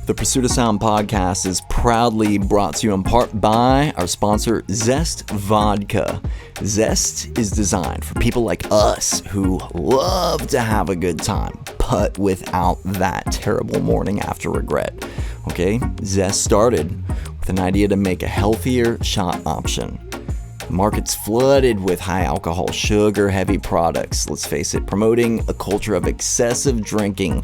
The Pursuit of Sound podcast is proudly brought to you in part by our sponsor, Zest Vodka. Zest is designed for people like us who love to have a good time, but without that terrible morning after regret. Okay, Zest started with an idea to make a healthier shot option. The market's flooded with high alcohol, sugar heavy products, let's face it, promoting a culture of excessive drinking.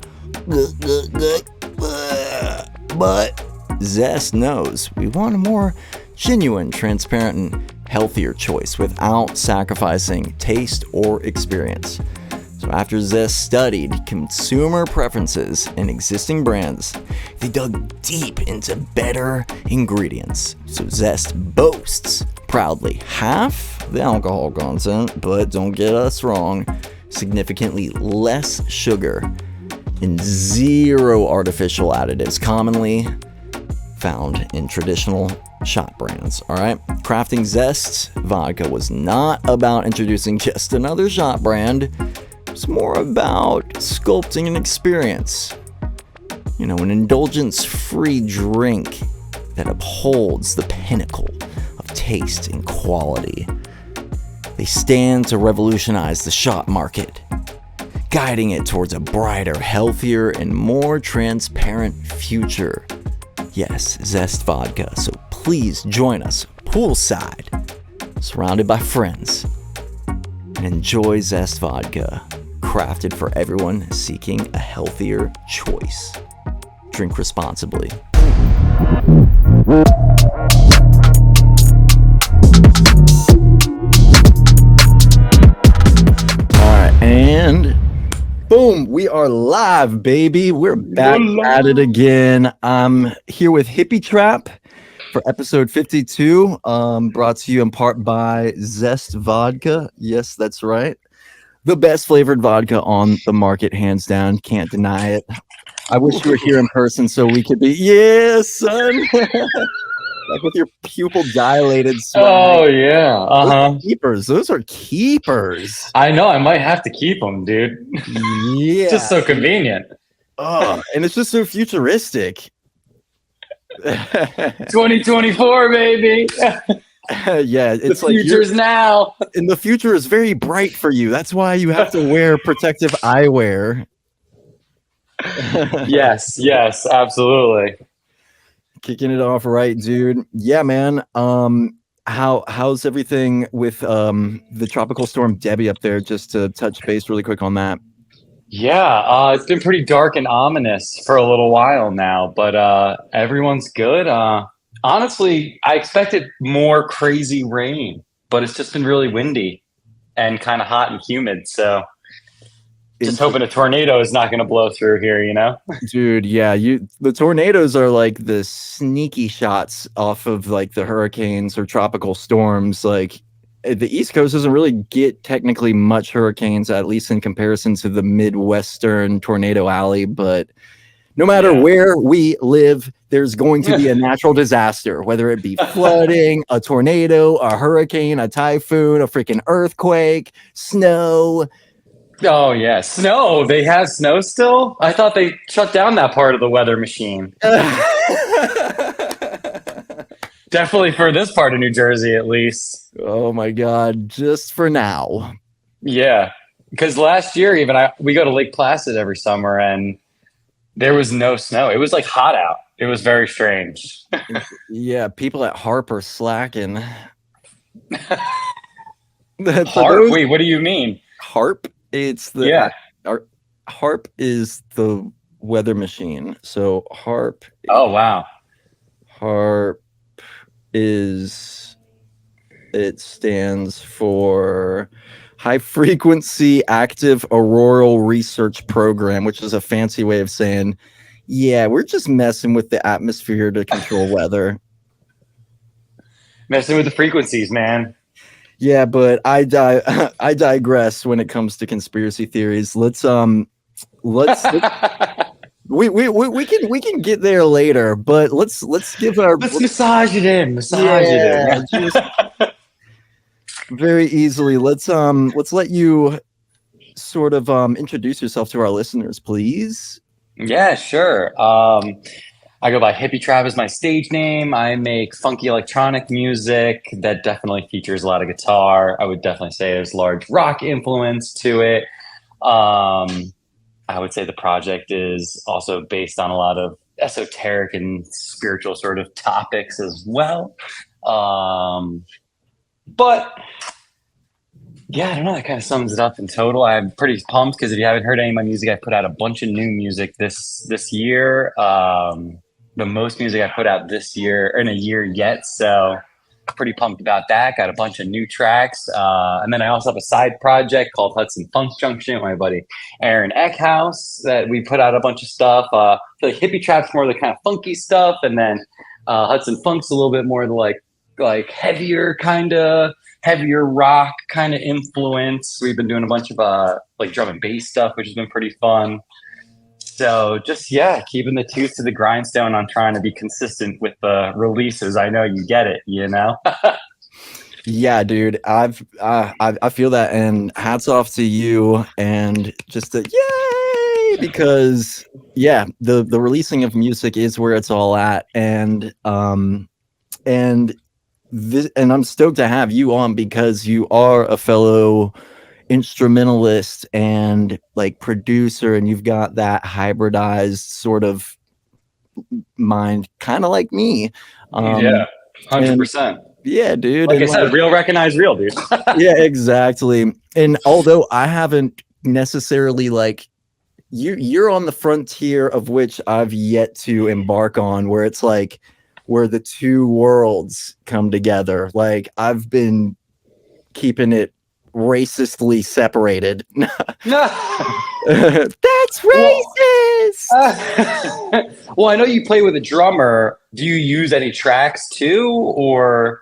But Zest knows we want a more genuine, transparent, and healthier choice without sacrificing taste or experience. So after Zest studied consumer preferences and existing brands, they dug deep into better ingredients. So Zest boasts proudly half the alcohol content, but don't get us wrong, significantly less sugar and zero artificial additives commonly found in traditional shot brands. All right, crafting Zest Vodka was not about introducing just another shot brand. It's more about sculpting an experience. You know, an indulgence-free drink that upholds the pinnacle of taste and quality. They stand to revolutionize the shot market, guiding it towards a brighter, healthier, and more transparent future. Yes, Zest Vodka. So please join us poolside, surrounded by friends, and enjoy Zest Vodka, crafted for everyone seeking a healthier choice. Drink responsibly. All right, and boom, we are live, baby. We're back at it again. I'm here with Hippie Trap for episode 52, brought to you in part by Zest Vodka. Yes, that's right. The best flavored vodka on the market, hands down. Can't deny it. I wish you were here in person so we could be, yeah, son. Like with your pupil dilated. Oh, yeah. Uh-huh. Those are keepers. I know. I might have to keep them, dude. Yeah. It's just so convenient. Oh, and it's just so futuristic. 2024, baby. Yeah, it's the future's now. And the future is very bright for you. That's why you have to wear protective eyewear. Yes, absolutely. Kicking it off right, dude. Yeah, man. How's everything with the tropical storm Debbie up there? Just to touch base really quick on that. Yeah, it's been pretty dark and ominous for a little while now, but everyone's good. Honestly, I expected more crazy rain, but it's just been really windy and kind of hot and humid. So just hoping a tornado is not going to blow through here, you know? Dude, yeah, the tornadoes are like the sneaky shots off of like the hurricanes or tropical storms. Like the East Coast doesn't really get technically much hurricanes, at least in comparison to the Midwestern tornado alley, but no matter where we live, there's going to be a natural disaster, whether it be flooding, a tornado, a hurricane, a typhoon, a freaking earthquake, snow. Oh, yeah. Snow. They have snow still? I thought they shut down that part of the weather machine. Definitely for this part of New Jersey, at least. Oh, my God. Just for now. Yeah. Because last year, even we go to Lake Placid every summer, and there was no snow. It was like hot out. It was very strange. Yeah, people at Harp are slacking. Harp? Wait, what do you mean? Harp? It's the Harp is the weather machine. So Harp. Oh, wow. Harp stands for High Frequency Active Auroral Research Program, which is a fancy way of saying, yeah, we're just messing with the atmosphere to control weather. Messing with the frequencies, man. Yeah, but I digress when it comes to conspiracy theories. Let's we can get there later, but let's massage it in. Just very easily. Let's let you sort of introduce yourself to our listeners, please. Yeah, sure. I go by Hippie Trav as my stage name. I make funky electronic music that definitely features a lot of guitar. I would definitely say there's large rock influence to it. I would say the project is also based on a lot of esoteric and spiritual sort of topics as well. But yeah, I don't know. That kind of sums it up in total. I'm pretty pumped because if you haven't heard any of my music, I put out a bunch of new music this year. The most music I put out this year in a year yet. So pretty pumped about that. Got a bunch of new tracks. And then I also have a side project called Hudson Funk Junction with my buddy Aaron Eckhouse that we put out a bunch of stuff. I feel like Hippie Trap's more of the kind of funky stuff. And then Hudson Funk's a little bit more the like heavier rock kind of influence. We've been doing a bunch of like drum and bass stuff, which has been pretty fun. So just keeping the tooth to the grindstone on trying to be consistent with the releases. I know you get it, you know. Yeah, dude, I feel that, and hats off to you, and just yay, because the releasing of music is where it's all at, and I'm stoked to have you on because you are a fellow instrumentalist and like producer, and you've got that hybridized sort of mind, kind of like me. 100%. Yeah, dude. Like I said, real recognize real, dude. Yeah, exactly. And although I haven't necessarily like you're on the frontier of which I've yet to embark on, where it's like where the two worlds come together. Like I've been keeping it racistly separated. That's racist. Well, I know you play with a drummer. Do you use any tracks too, or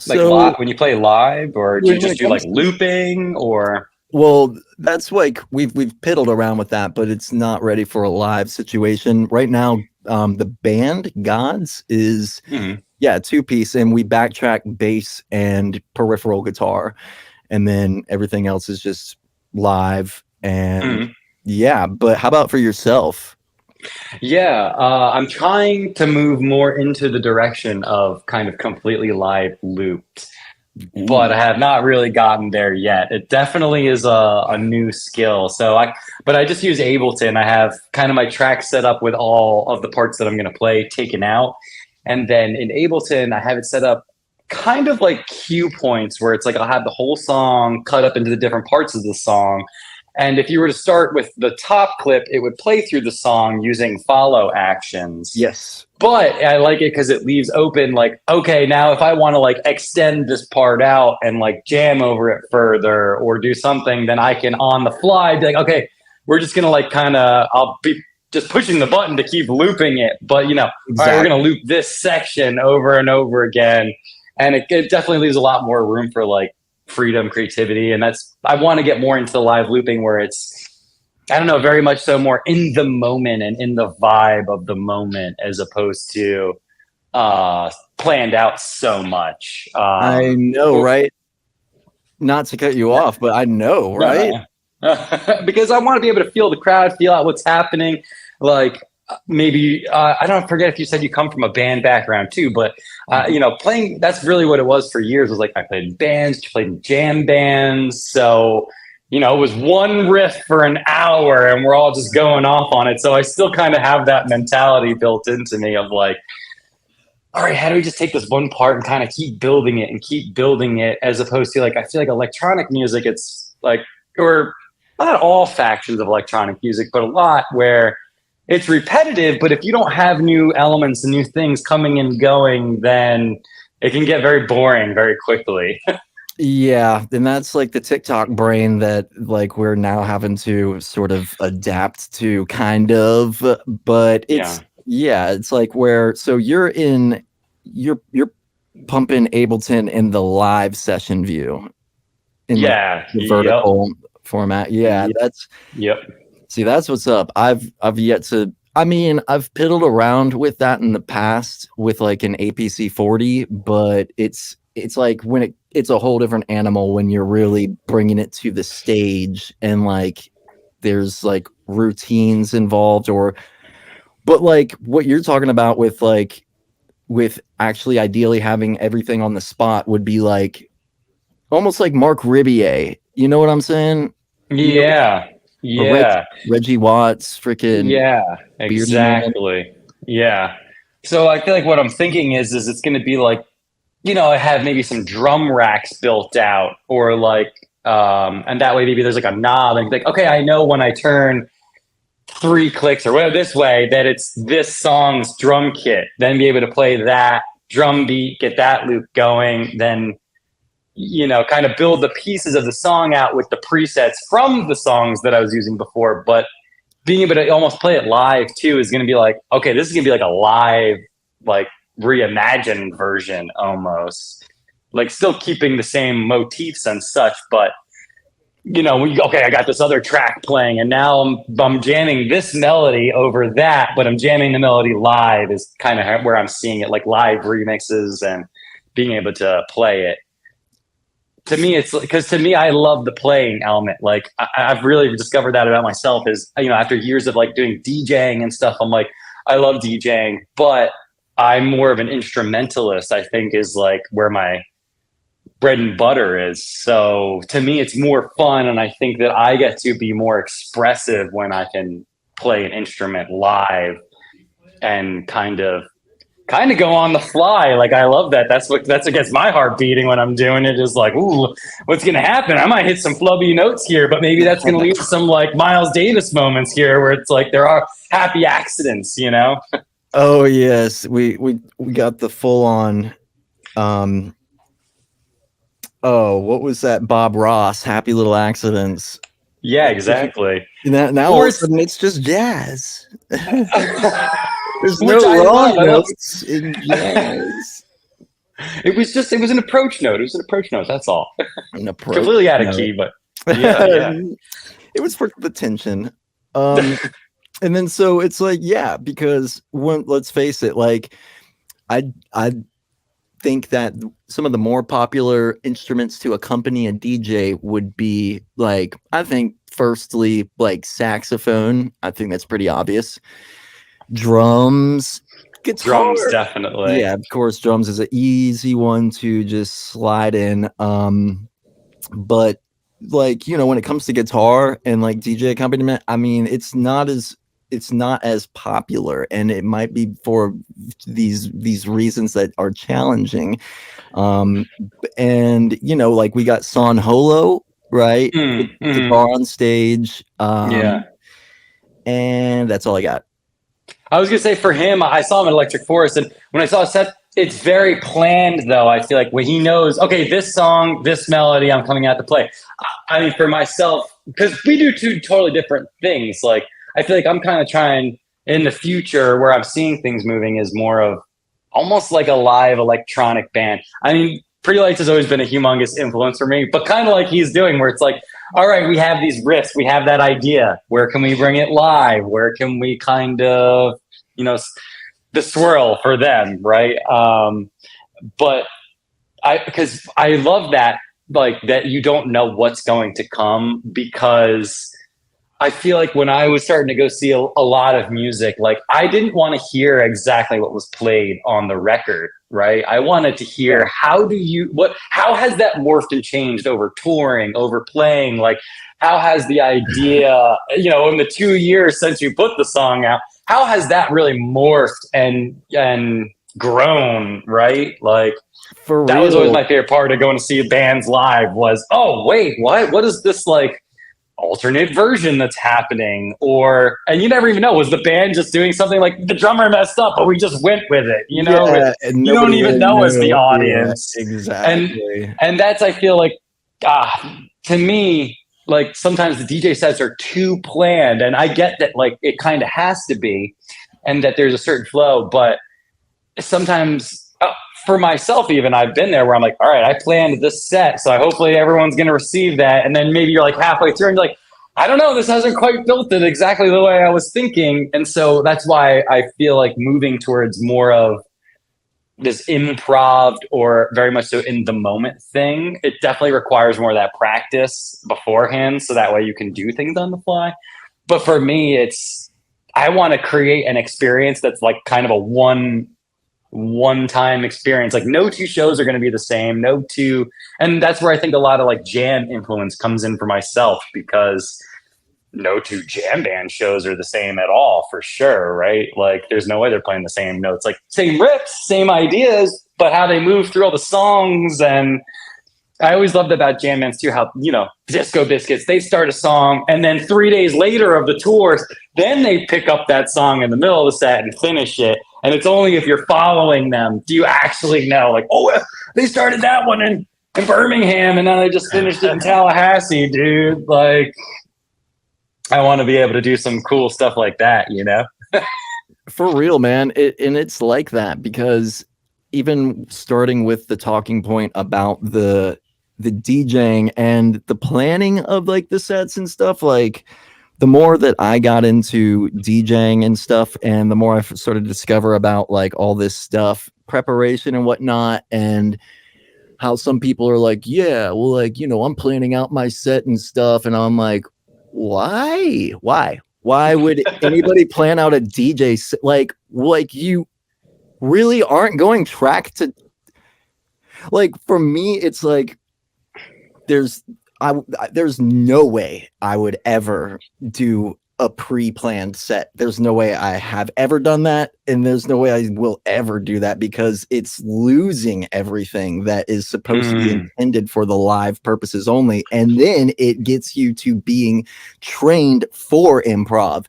like when you play live, or do you just do like looping, or? Well, that's like we've piddled around with that, but it's not ready for a live situation right now. The band Gods is 2-piece, and we backtrack bass and peripheral guitar, and then everything else is just live. And but how about for yourself? I'm trying to move more into the direction of kind of completely live looped, but I have not really gotten there yet. It definitely is a new skill. But I just use Ableton. I have kind of my track set up with all of the parts that I'm going to play taken out. And then in Ableton, I have it set up kind of like cue points where it's like I'll have the whole song cut up into the different parts of the song. And if you were to start with the top clip, it would play through the song using follow actions. Yes. But I like it because it leaves open like, okay, now if I want to like extend this part out and like jam over it further or do something, then I can on the fly be like, okay, we're just going to like kind of, I'll be just pushing the button to keep looping it. But, you know, all right, we're going to loop this section over and over again. And it definitely leaves a lot more room for like freedom, creativity. And I want to get more into the live looping where it's, I don't know, very much so more in the moment and in the vibe of the moment as opposed to planned out so much. I know, right? Not to cut you off, but I know, right? Because I want to be able to feel the crowd, feel out what's happening. Like maybe, I don't forget if you said you come from a band background too, but you know, playing, that's really what it was for years. Was like I played in bands, played in jam bands. So, you know, it was one riff for an hour and we're all just going off on it. So I still kind of have that mentality built into me of like, all right, how do we just take this one part and kind of keep building it as opposed to like, I feel like electronic music, it's like, or not all factions of electronic music, but a lot where it's repetitive, but if you don't have new elements and new things coming and going, then it can get very boring very quickly. Yeah, and that's like the TikTok brain that like we're now having to sort of adapt to kind of, but it's it's like where so you're pumping Ableton in the live session view in the vertical format. That's see, that's what's up. I've yet to, I mean, I've piddled around with that in the past with like an APC 40, but it's like when it's a whole different animal when you're really bringing it to the stage and like there's like routines involved or But like what you're talking about with like with actually ideally having everything on the spot would be like almost like Mark Ribier. You know what I'm saying? You know, Yeah, or yeah, Reggie Watts, freaking yeah, Beardy Man. exactly. Yeah. So I feel like what I'm thinking is it's going to be like, I have maybe some drum racks built out, or like, and that way maybe there's like a knob and like, okay, I know when I turn 3 clicks or whatever this way that it's this song's drum kit. Then be able to play that drum beat, get that loop going, then kind of build the pieces of the song out with the presets from the songs that I was using before. But being able to almost play it live too is going to be like, okay, this is going to be like a live, like reimagined version almost, like still keeping the same motifs and such, but okay, I got this other track playing, and now I'm jamming this melody over that, but I'm jamming the melody live is kind of where I'm seeing it, like live remixes and being able to play it. To me, it's because to me, I love the playing element. Like I've really discovered that about myself is, after years of like doing DJing and stuff, I'm like, I love DJing, but I'm more of an instrumentalist, I think is like where my bread and butter is. So to me, it's more fun. And I think that I get to be more expressive when I can play an instrument live and kind of go on the fly. Like I love that. That's what gets my heart beating when I'm doing it, is like, ooh, what's gonna happen? I might hit some flubby notes here, but maybe that's gonna lead to some like Miles Davis moments here where it's like there are happy accidents, Oh yes, we got the full on. Oh, what was that? Bob Ross, Happy Little Accidents. Yeah, exactly. Now all of a sudden it's just jazz. There's Which no I wrong love. notes in jazz. It was an approach note. It was an approach note. That's all. An approach Completely out of note. key, but yeah. It was for the tension. And then so it's like, yeah, because let's face it, like I think that some of the more popular instruments to accompany a DJ would be like, I think firstly, like saxophone. I think that's pretty obvious. Drums, guitar. Drums, definitely. Yeah, of course, drums is an easy one to just slide in. But like, when it comes to guitar and like DJ accompaniment, I mean, it's not as popular, and it might be for these reasons that are challenging. And like we got Son Holo, right? Guitar on stage. Yeah. And that's all I got. I was gonna say for him, I saw him at Electric Forest, and when I saw a set, it's very planned though. I feel like when he knows, okay, this song, this melody, I'm coming out to play. I mean, for myself, because we do two totally different things. Like I feel like I'm kind of trying in the future where I'm seeing things moving is more of almost like a live electronic band. I mean, Pretty Lights has always been a humongous influence for me, but kind of like he's doing, where it's like, all right, we have these riffs, we have that idea. Where can we bring it live? Where can we kind of, the swirl for them, right? But because I love that, like that you don't know what's going to come, because I feel like when I was starting to go see a lot of music, like I didn't want to hear exactly what was played on the record, right? I wanted to hear how has that morphed and changed over touring, over playing? Like how has the idea, in the 2 years since you put the song out, how has that really morphed and grown, right? Like that was always my favorite part of going to see bands live was, oh wait, what is this like alternate version that's happening? And you never even know, was the band just doing something like the drummer messed up but we just went with it, you don't even know as the audience. Yeah, exactly. And that's, I feel like, to me, like sometimes the DJ sets are too planned, and I get that like it kind of has to be and that there's a certain flow, but sometimes for myself, even I've been there where I'm like, all right, I planned this set, so hopefully everyone's going to receive that. And then maybe you're like halfway through and you're like, I don't know, this hasn't quite built it exactly the way I was thinking. And so that's why I feel like moving towards more of this improv or very much so in the moment thing, it definitely requires more of that practice beforehand. So that way you can do things on the fly. But for me, I want to create an experience that's like kind of a one-time experience. Like no two shows are going to be the same. No two, and that's where I think a lot of like jam influence comes in for myself, because no two jam band shows are the same at all, for sure, right? Like there's no way they're playing the same notes, like same riffs, same ideas, but how they move through all the songs. And I always loved about jam bands too, how, you know, Disco Biscuits, they start a song and then 3 days later of the tours, then they pick up that song in the middle of the set and finish it. And it's only if you're following them do you actually know, like, oh, they started that one in Birmingham and then they just finished it in Tallahassee, dude. Like, I want to be able to do some cool stuff like that, you know? For real, man. And it's like that, because even starting with the talking point about the DJing and the planning of like the sets and stuff, like the more that I got into DJing and stuff, and the more I started to discover about like all this stuff, preparation and whatnot, and how some people are like, yeah, well, like, you know, I'm planning out my set and stuff. And I'm like, why would anybody plan out a DJ set? Like you really aren't going track to, like, for me, it's like, there's no way I would ever do a pre-planned set. There's no way I have ever done that, and there's no way I will ever do that, because it's losing everything that is supposed to be intended for the live purposes only. And then it gets you to being trained for improv.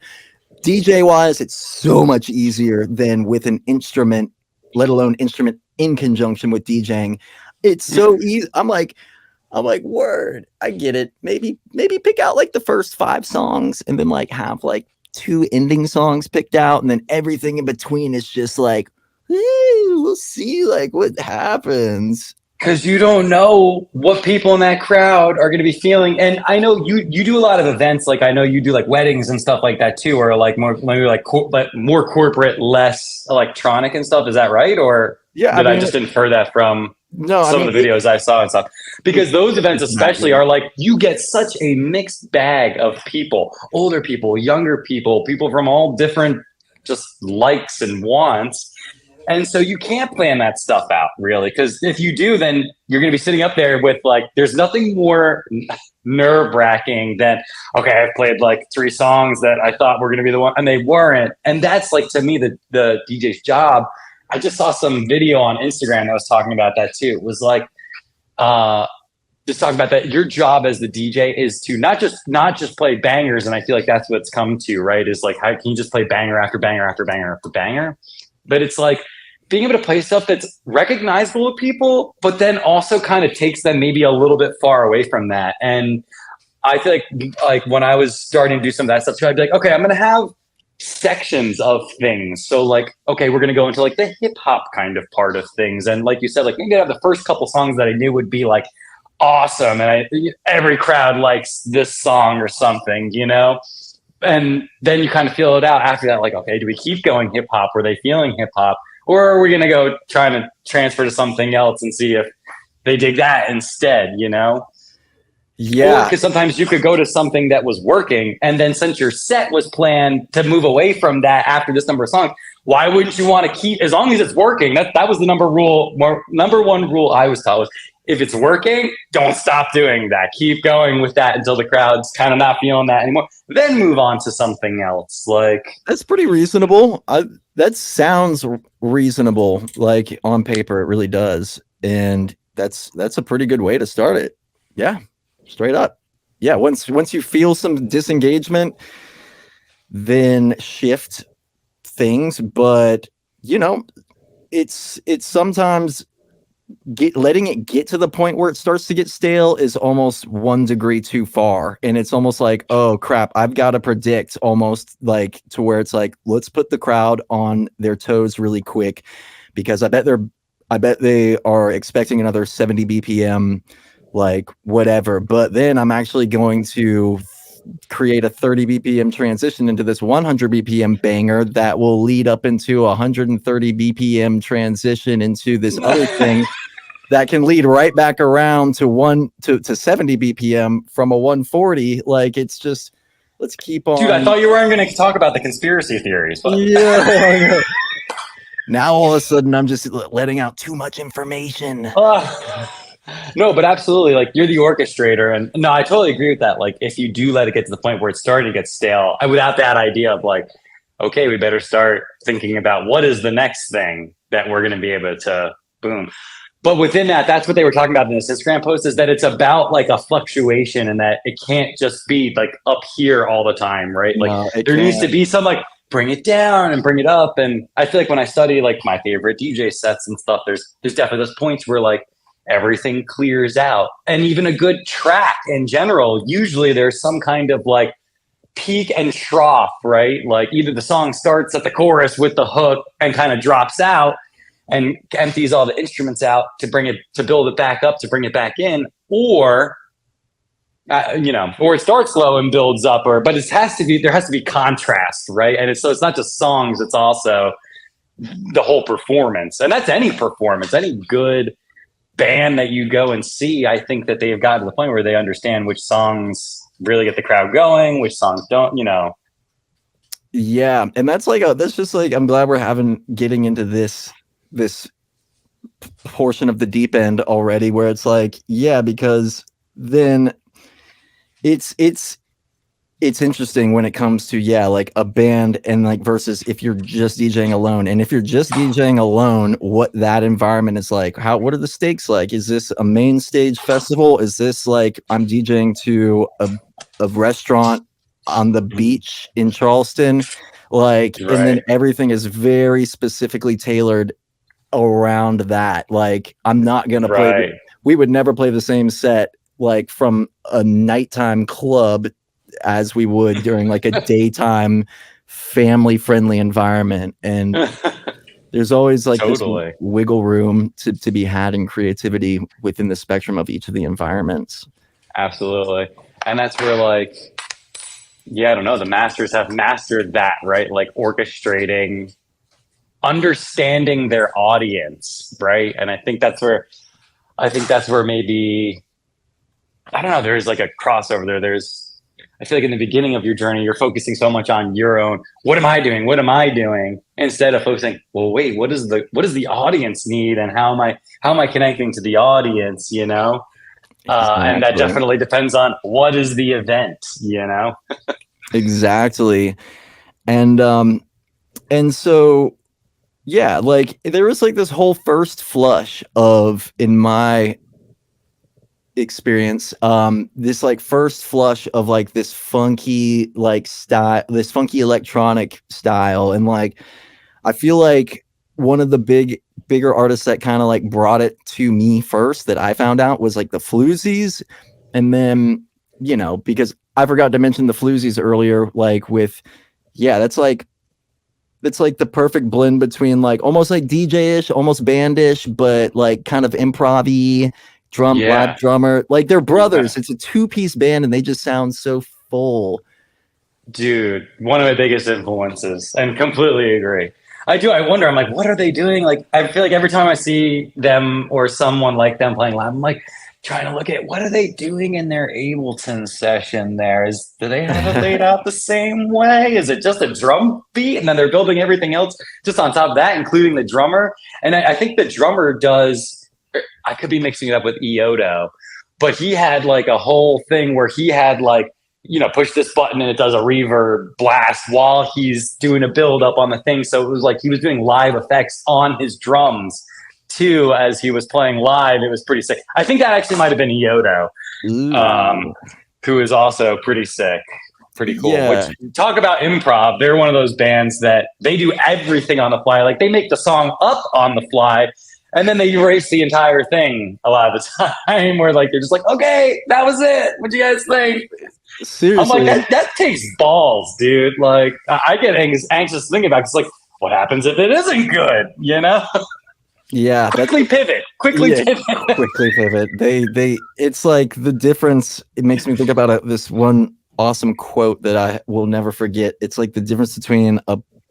DJ wise, it's so much easier than with an instrument, let alone instrument in conjunction with DJing. It's so easy. I'm like, word, I get it. Maybe pick out like the first 5 songs and then like have like 2 ending songs picked out, and then everything in between is just like, we'll see like what happens. Because you don't know what people in that crowd are going to be feeling. And I know you do a lot of events. Like I know you do like weddings and stuff like that too, or like more maybe like more corporate, less electronic and stuff. Is that right? Or yeah, I just infer that from some of the videos I saw and stuff? Because those events especially are like, you get such a mixed bag of people, older people, younger people from all different just likes and wants. And so you can't plan that stuff out really, because if you do, then you're going to be sitting up there with like, there's nothing more nerve-wracking than, okay, I've played like 3 songs that I thought were going to be the one and they weren't. And that's like, to me, the DJ's job. I just saw some video on Instagram that was talking about that too. It was like, just talking about that. Your job as the DJ is to not just play bangers. And I feel like that's what's come to, right? Is like, how can you just play banger after banger after banger after banger? But it's like being able to play stuff that's recognizable to people, but then also kind of takes them maybe a little bit far away from that. And I feel like when I was starting to do some of that stuff, so I'd be like, okay, I'm going to have sections of things. So like, okay, we're going to go into like the hip hop kind of part of things. And like you said, like, you're going to have the first couple songs that I knew would be like awesome. And every crowd likes this song or something, you know? And then you kind of feel it out after that. Like, okay, do we keep going hip hop? Were they feeling hip hop? Or are we going to go trying to transfer to something else and see if they dig that instead, you know? Yeah. Because sometimes you could go to something that was working, and then since your set was planned to move away from that after this number of songs, why wouldn't you want to keep, as long as it's working? That was the number one rule I was taught was, if it's working, don't stop doing that. Keep going with that until the crowd's kind of not feeling that anymore. Then move on to something else. Like, that's pretty reasonable. That sounds reasonable. Like on paper, it really does, and that's a pretty good way to start it. Yeah, straight up. Yeah, once you feel some disengagement, then shift things. But you know, it's sometimes letting it get to the point where it starts to get stale is almost 1 degree too far. And it's almost like, oh crap, I've got to predict, almost like to where it's like, let's put the crowd on their toes really quick, because I bet they are expecting another 70 BPM, like whatever. But then I'm actually going to create a 30 BPM transition into this 100 BPM banger that will lead up into a 130 BPM transition into this other thing that can lead right back around to 70 BPM from a 140. Like, it's just, let's keep on. Dude, I thought you weren't going to talk about the conspiracy theories. But. Yeah. Now all of a sudden I'm just letting out too much information. No, but absolutely. Like, you're the orchestrator, and no, I totally agree with that. Like, if you do let it get to the point where it's starting to get stale, without that idea of like, okay, we better start thinking about what is the next thing that we're going to be able to boom. But within that, that's what they were talking about in this Instagram post, is that it's about like a fluctuation, and that it can't just be like up here all the time, right? Like, No, there needs to be some like bring it down and bring it up. And I feel like when I study like my favorite DJ sets and stuff, there's definitely those points where like everything clears out. And even a good track in general, usually there's some kind of like peak and trough, right? Like, either the song starts at the chorus with the hook and kind of drops out and empties all the instruments out to build it back up, to bring it back in, or or it starts slow and builds up, but there has to be contrast, right? And so it's not just songs, it's also the whole performance. And that's any performance, any good band that you go and see. I think that they've gotten to the point where they understand which songs really get the crowd going, which songs don't, Yeah, and that's just like, I'm glad we're getting into this portion of the deep end already, where it's like, yeah, because then it's interesting when it comes to, yeah, like a band, and like versus if you're just DJing alone. And if you're just DJing alone, what that environment is like, what are the stakes like? Is this a main stage festival? Is this like I'm DJing to a restaurant on the beach in Charleston? Like, right. And then everything is very specifically tailored around that. Like, I'm not gonna play. We would never play the same set like from a nighttime club as we would during like a daytime family friendly environment. And there's always like this wiggle room to be had in creativity within the spectrum of each of the environments. Absolutely. And that's where like, yeah, I don't know, the masters have mastered that, right? Like orchestrating, understanding their audience, right? And I think that's where maybe, I don't know, there's like a crossover there. I feel like in the beginning of your journey, you're focusing so much on your own, what am I doing? Instead of focusing, well, wait, what does the audience need? And how am I connecting to the audience, Exactly. And that definitely depends on what is the event, Exactly. And so, yeah, like there was like this whole first flush of, in my experience, this like first flush of like this funky like style, this funky electronic style. And like, I feel like one of the bigger artists that kind of like brought it to me first, that I found out, was like the Floozies. And then, because I forgot to mention the Floozies earlier, like with, yeah, that's like the perfect blend between like almost like DJ-ish, almost band-ish, but like kind of improv-y, live drummer. Like they're brothers. Yeah. It's a 2-piece band and they just sound so full. Dude, one of my biggest influences, and completely agree. I wonder, I'm like, what are they doing? Like, I feel like every time I see them or someone like them playing live, I'm like trying to look at what are they doing in their Ableton session there? Do they have it laid out the same way? Is it just a drum beat? And then they're building everything else just on top of that, including the drummer. And I think the drummer does, I could be mixing it up with Iodo, but he had like a whole thing where he had like, push this button and it does a reverb blast while he's doing a build up on the thing. So it was like he was doing live effects on his drums too as he was playing live. It was pretty sick. I think that actually might have been Iodo, who is also pretty sick, pretty cool. Yeah. Which, talk about improv. They're one of those bands that they do everything on the fly. Like they make the song up on the fly, and then they erase the entire thing a lot of the time, where like they're just like, okay, that was it. What do you guys think? Seriously, I'm like, that takes balls, dude. Like, I get anxious thinking about it. It's like, what happens if it isn't good? Yeah. Quickly pivot. Quickly pivot. They. It's like the difference. It makes me think about this one awesome quote that I will never forget. It's like the difference between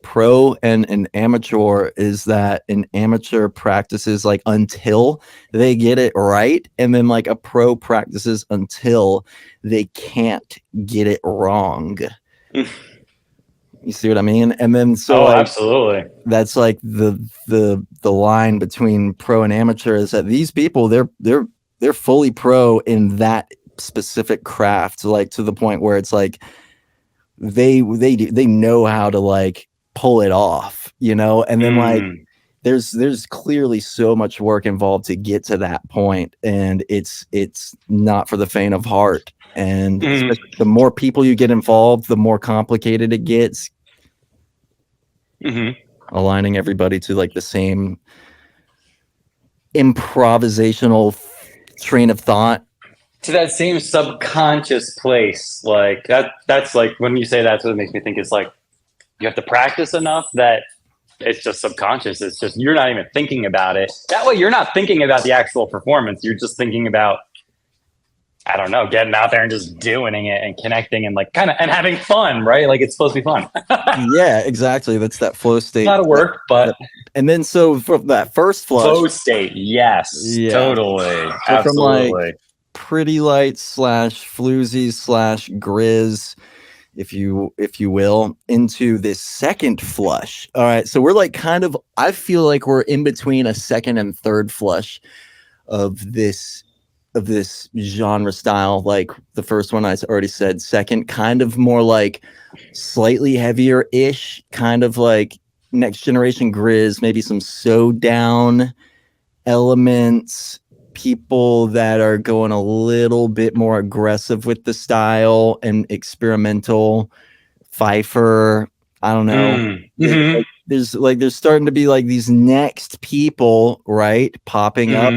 pro and an amateur is that an amateur practices like until they get it right, and then like a pro practices until they can't get it wrong. You see what I mean? And then so like, absolutely. that's like the line between pro and amateur is that these people they're fully pro in that specific craft, like to the point where it's like they know how to like pull it off, you know. And then like there's clearly so much work involved to get to that point, and it's not for the faint of heart. And the more people you get involved, the more complicated it gets. Aligning everybody to like the same improvisational train of thought, to that same subconscious place. Like that's like, when you say that's what it makes me think, is like you have to practice enough that it's just subconscious. It's just, you're not even thinking about it. That way you're not thinking about the actual performance. You're just thinking about, I don't know, getting out there and just doing it and connecting and like kind of and having fun, right? Like it's supposed to be fun. Yeah, exactly. That's that flow state. A lot of work, but and then so from that first flush, flow state, yes, yeah. Totally, so absolutely. From like pretty light / floozy / grizz, if you will, into this second flush. All right, so we're like kind of, I feel like we're in between a second and third flush of this genre style. Like the first one I already said, second kind of more like slightly heavier ish, kind of like next generation grizz, maybe some so down elements, people that are going a little bit more aggressive with the style and experimental. Pfeiffer, I don't know. There's starting to be like these next people, right, popping up.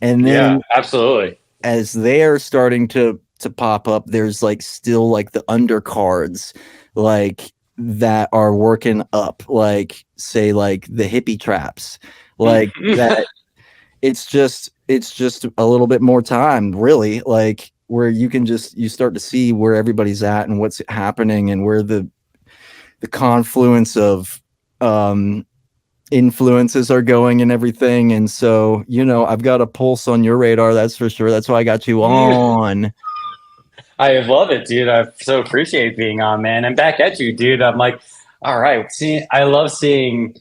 And then absolutely, as they're starting to pop up, there's like still like the undercards, like that are working up, like say like the hippie traps, like that. It's just a little bit more time, really, like where you start to see where everybody's at and what's happening and where the confluence of influences are going and everything. And so, you know, I've got a pulse on your radar, that's for sure. That's why I got you on. I love it, dude. I so appreciate being on, man. I'm back at you, dude. I'm like, all right. I love seeing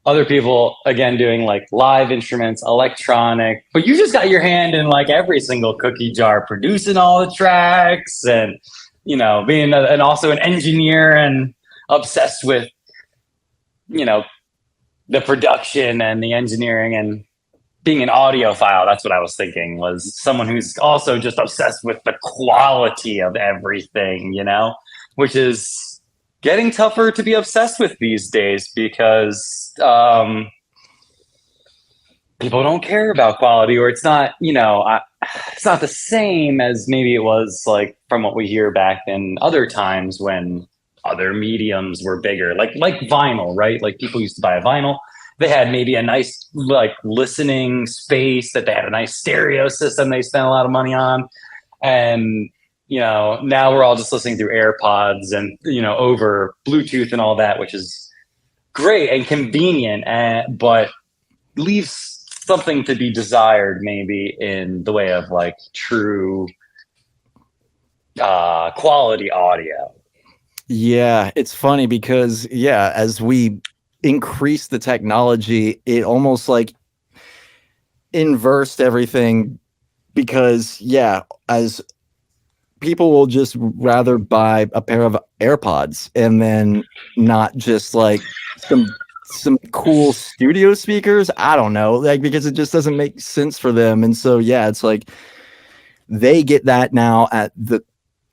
other people again doing like live instruments, electronic, but you just got your hand in like every single cookie jar, producing all the tracks, and you know, being and also an engineer and obsessed with, you know, the production and the engineering and being an audiophile. That's what I was thinking, was someone who's also just obsessed with the quality of everything, you know, which is getting tougher to be obsessed with these days because people don't care about quality, or it's not, you know, it's not the same as maybe it was like from what we hear back in other times when other mediums were bigger, like vinyl, right? Like people used to buy a vinyl. They had maybe a nice like listening space, that they had a nice stereo system they spent a lot of money on. And, you know, now we're all just listening through AirPods and, you know, over Bluetooth and all that, which is great and convenient, but leaves something to be desired maybe in the way of like true quality audio. Yeah, it's funny because, yeah, as we increase the technology, it almost like inversed everything, because, yeah, as people will just rather buy a pair of AirPods and then not just like some cool studio speakers. I don't know, like, because it just doesn't make sense for them. And so, yeah, it's like they get that now at the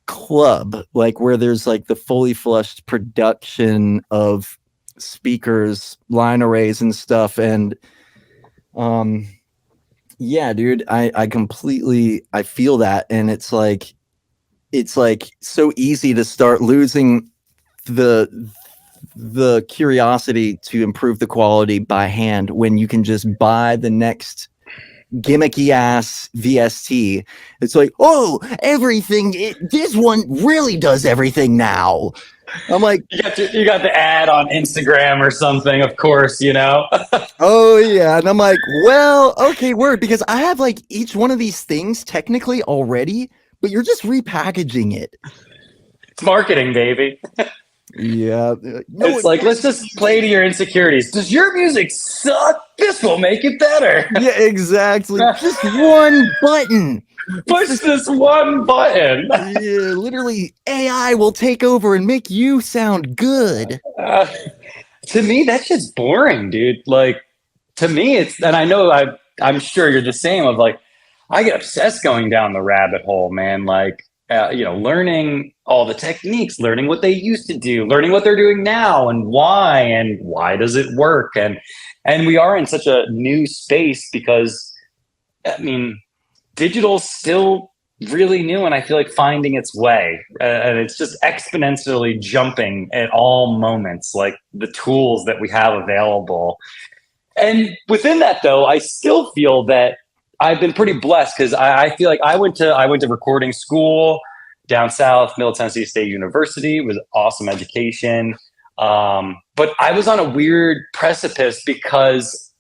club, like where there's like the fully flushed production of speakers, line arrays and stuff. And yeah, dude, I completely, I feel that. And it's like so easy to start losing the curiosity to improve the quality by hand when you can just buy the next gimmicky ass VST. It's like, oh, everything. This one really does everything now. I'm like, you got the ad on Instagram or something, of course, you know. oh yeah, and I'm like, well, okay, word, because I have like each one of these things technically already, but you're just repackaging it. It's marketing, baby. Yeah, no, It's like, let's just play to your insecurities. Does your music suck? This will make it better. yeah, exactly. Just one button. Push this one button. Yeah, literally, AI will take over and make you sound good. To me, that's just boring, dude. Like, to me, it's, and I know I'm sure you're the same. Of like, I get obsessed going down the rabbit hole, man. Like, learning all the techniques, learning what they used to do, learning what they're doing now, and why does it work, and we are in such a new space because, I mean, digital's still really new, and I feel like finding its way, and it's just exponentially jumping at all moments, like the tools that we have available. And within that, though, I still feel that I've been pretty blessed because I feel like I went to recording school down south, Middle Tennessee State University. It was awesome education, but I was on a weird precipice because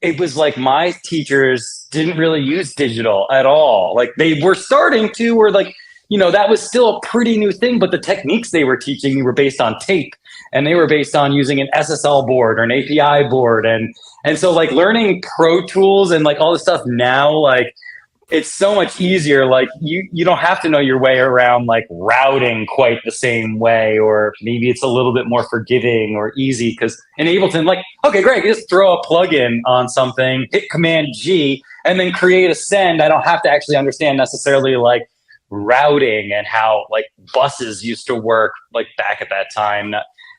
it was like my teachers didn't really use digital at all. Like they were starting to, or like, that was still a pretty new thing, but the techniques they were teaching me were based on tape, and they were based on using an SSL board or an API board. And so like learning Pro Tools and like all this stuff now, like it's so much easier. Like you don't have to know your way around like routing quite the same way, or maybe it's a little bit more forgiving or easy because in Ableton, like, okay, great, just throw a plugin on something, hit Command G, and then create a send. I don't have to actually understand necessarily like routing and how like buses used to work like back at that time.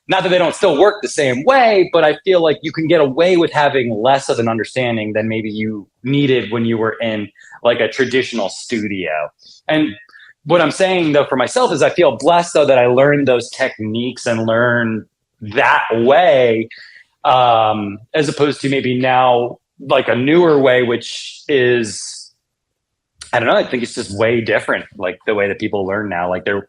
Not that they don't still work the same way, but I feel like you can get away with having less of an understanding than maybe you needed when you were in like a traditional studio. And what I'm saying though for myself is I feel blessed though that I learned those techniques and learned that way, as opposed to maybe now like a newer way, which is, I don't know, I think it's just way different, like the way that people learn now. Like there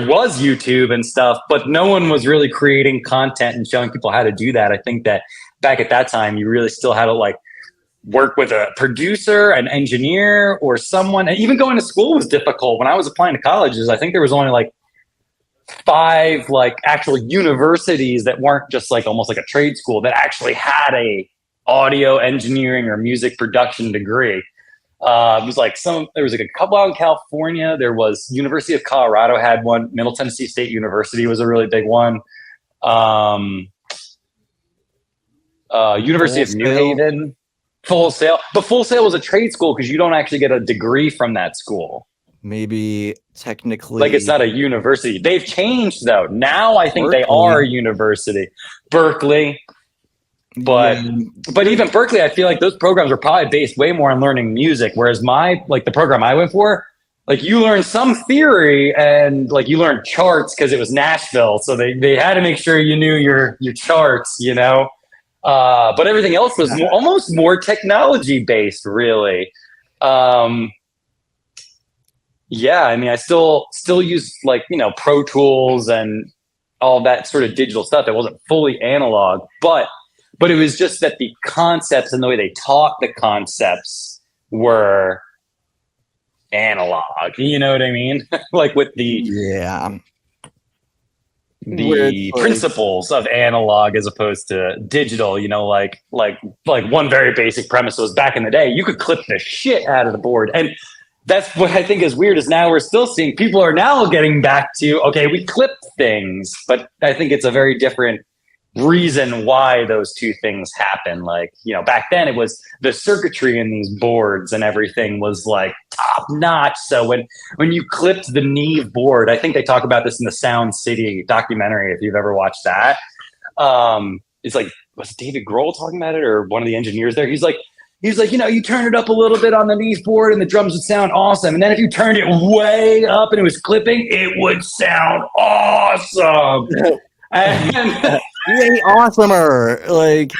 was YouTube and stuff, but no one was really creating content and showing people how to do that. I think that back at that time, you really still had to like work with a producer, an engineer, or someone. And even going to school was difficult. When I was applying to colleges, I think there was only like 5 like actual universities that weren't just like almost like a trade school that actually had a audio engineering or music production degree. It was like there was like a couple out in California. There was University of Colorado had one. Middle Tennessee State University was a really big one. University of New Haven, Full Sail. But Full Sail was a trade school because you don't actually get a degree from that school. Maybe technically, like it's not a university. They've changed though. Now I think Berkeley. They are a university. Berkeley. But even Berkeley, I feel like those programs are probably based way more on learning music. Whereas the program I went for, like you learn some theory and like you learn charts because it was Nashville. So they had to make sure you knew your charts, but everything else was almost more technology based, really. Yeah, I mean, I still use like, Pro Tools and all that sort of digital stuff that wasn't fully analog, but it was just that the concepts and the way they taught the concepts were analog. You know what I mean? Like with the principles of analog as opposed to digital. Like one very basic premise was back in the day, you could clip the shit out of the board. And that's what I think is weird is now we're still seeing people are now getting back to, okay, we clip things, but I think it's a very different reason why those two things happen. Like, back then it was the circuitry in these boards and everything was like top notch. So when you clipped the Neve board, I think they talk about this in the Sound City documentary, if you've ever watched that. It's like, was David Grohl talking about it or one of the engineers there? He's like, you turn it up a little bit on the Neve board and the drums would sound awesome. And then if you turned it way up and it was clipping, it would sound awesome. And way awesomer. Like,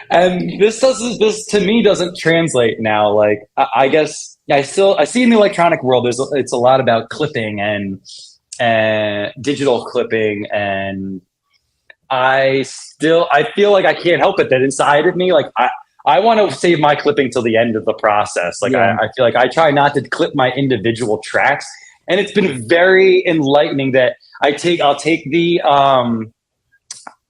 And this to me doesn't translate now. Like I guess I see in the electronic world it's a lot about clipping and digital clipping, and I feel like I can't help it that inside of me, like I want to save my clipping till the end of the process. Like I feel like I try not to clip my individual tracks, and it's been very enlightening that I'll take the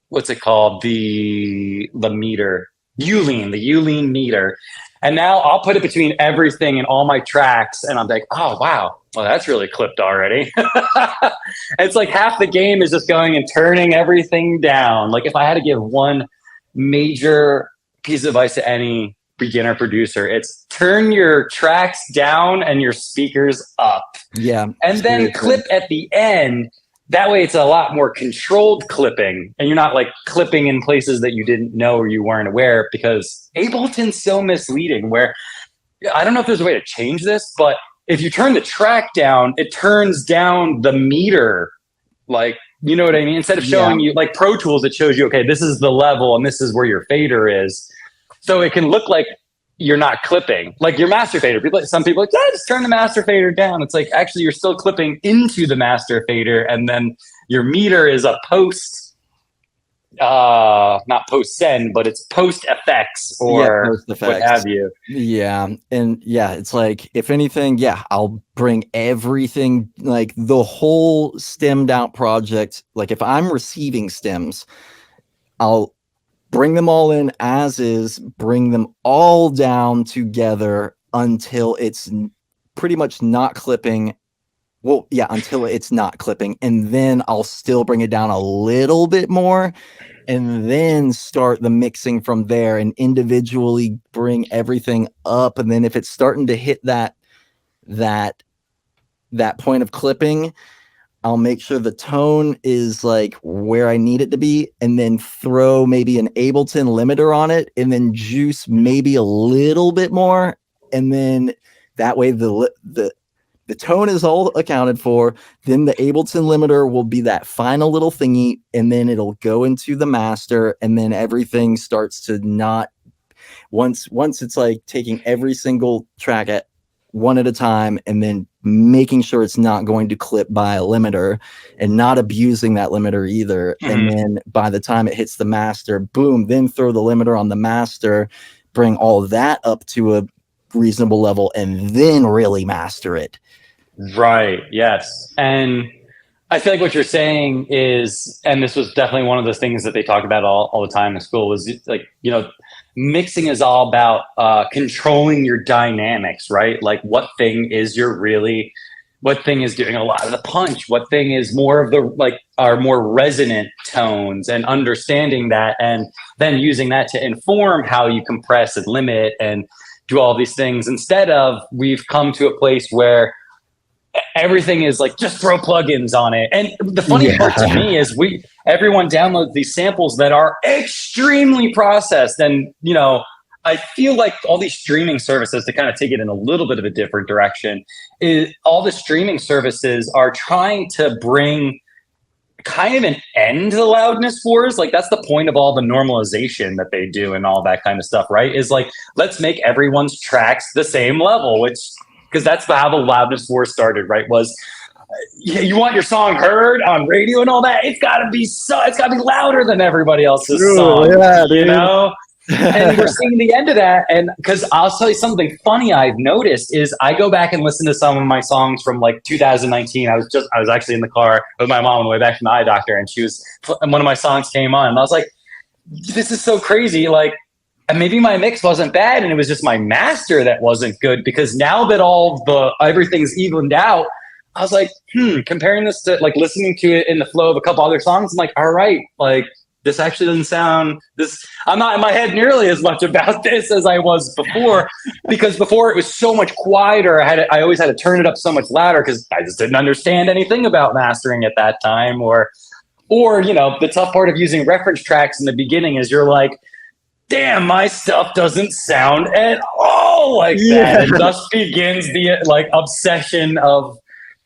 what's it called, the meter, the Uline meter, and now I'll put it between everything and all my tracks, and I'm like, oh wow, well that's really clipped already. It's like half the game is just going and turning everything down. Like if I had to give one major piece of advice to any beginner producer, it's turn your tracks down and your speakers up. Yeah. And then clip at the end. That way it's a lot more controlled clipping, and you're not like clipping in places that you didn't know or you weren't aware, because Ableton's so misleading where I don't know if there's a way to change this, but if you turn the track down, it turns down the meter. Like, you know what I mean? Instead of showing you like Pro Tools, it shows you, okay, this is the level and this is where your fader is. So it can look like you're not clipping, like your master fader. Some people are like, yeah, just turn the master fader down. It's like, actually, you're still clipping into the master fader, and then your meter is a not post send, but it's post effects or what have you. Yeah. And yeah, it's like, if anything, I'll bring everything, like the whole stemmed out project. Like if I'm receiving stems, I'll bring them all in as is, bring them all down together until it's pretty much not clipping. Well, yeah, until it's not clipping. And then I'll still bring it down a little bit more and then start the mixing from there and individually bring everything up. And then if it's starting to hit that point of clipping, I'll make sure the tone is like where I need it to be, and then throw maybe an Ableton limiter on it, and then juice maybe a little bit more. And then that way the tone is all accounted for. Then the Ableton limiter will be that final little thingy, and then it'll go into the master, and then everything starts to not, once it's like taking every single track at one at a time, and then making sure it's not going to clip by a limiter and not abusing that limiter either. Mm-hmm. And then by the time it hits the master, boom, then throw the limiter on the master, bring all that up to a reasonable level, and then really master it. Right. Yes. And I feel like what you're saying is, and this was definitely one of those things that they talk about all the time in school, was like, you know, mixing is all about controlling your dynamics, right? Like what thing is doing a lot of the punch? What thing is more of the, like, are more resonant tones, and understanding that, and then using that to inform how you compress and limit and do all these things, instead of we've come to a place where everything is like, just throw plugins on it. And the funny part to me is everyone downloads these samples that are extremely processed. And, you know, I feel like all these streaming services, to kind of take it in a little bit of a different direction, is all the streaming services are trying to bring kind of an end to the loudness wars. Like that's the point of all the normalization that they do and all that kind of stuff, right? Is like, let's make everyone's tracks the same level, because that's how the loudness war started, right? Was you want your song heard on radio and all that? It's got to be louder than everybody else's song, you know? And we're seeing the end of that. And because I'll tell you something funny I've noticed is I go back and listen to some of my songs from like 2019. I was actually in the car with my mom on the way back from the eye doctor, and one of my songs came on, and I was like, this is so crazy. Like, and maybe my mix wasn't bad, and it was just my master that wasn't good, because now that everything's evened out, I was like, comparing this to like listening to it in the flow of a couple other songs, I'm like, all right, like this actually doesn't sound this. I'm not in my head nearly as much about this as I was before, because before it was so much quieter. I always had to turn it up so much louder because I just didn't understand anything about mastering at that time, or you know, the tough part of using reference tracks in the beginning is you're like, damn, my stuff doesn't sound at all like that. And thus begins the like obsession of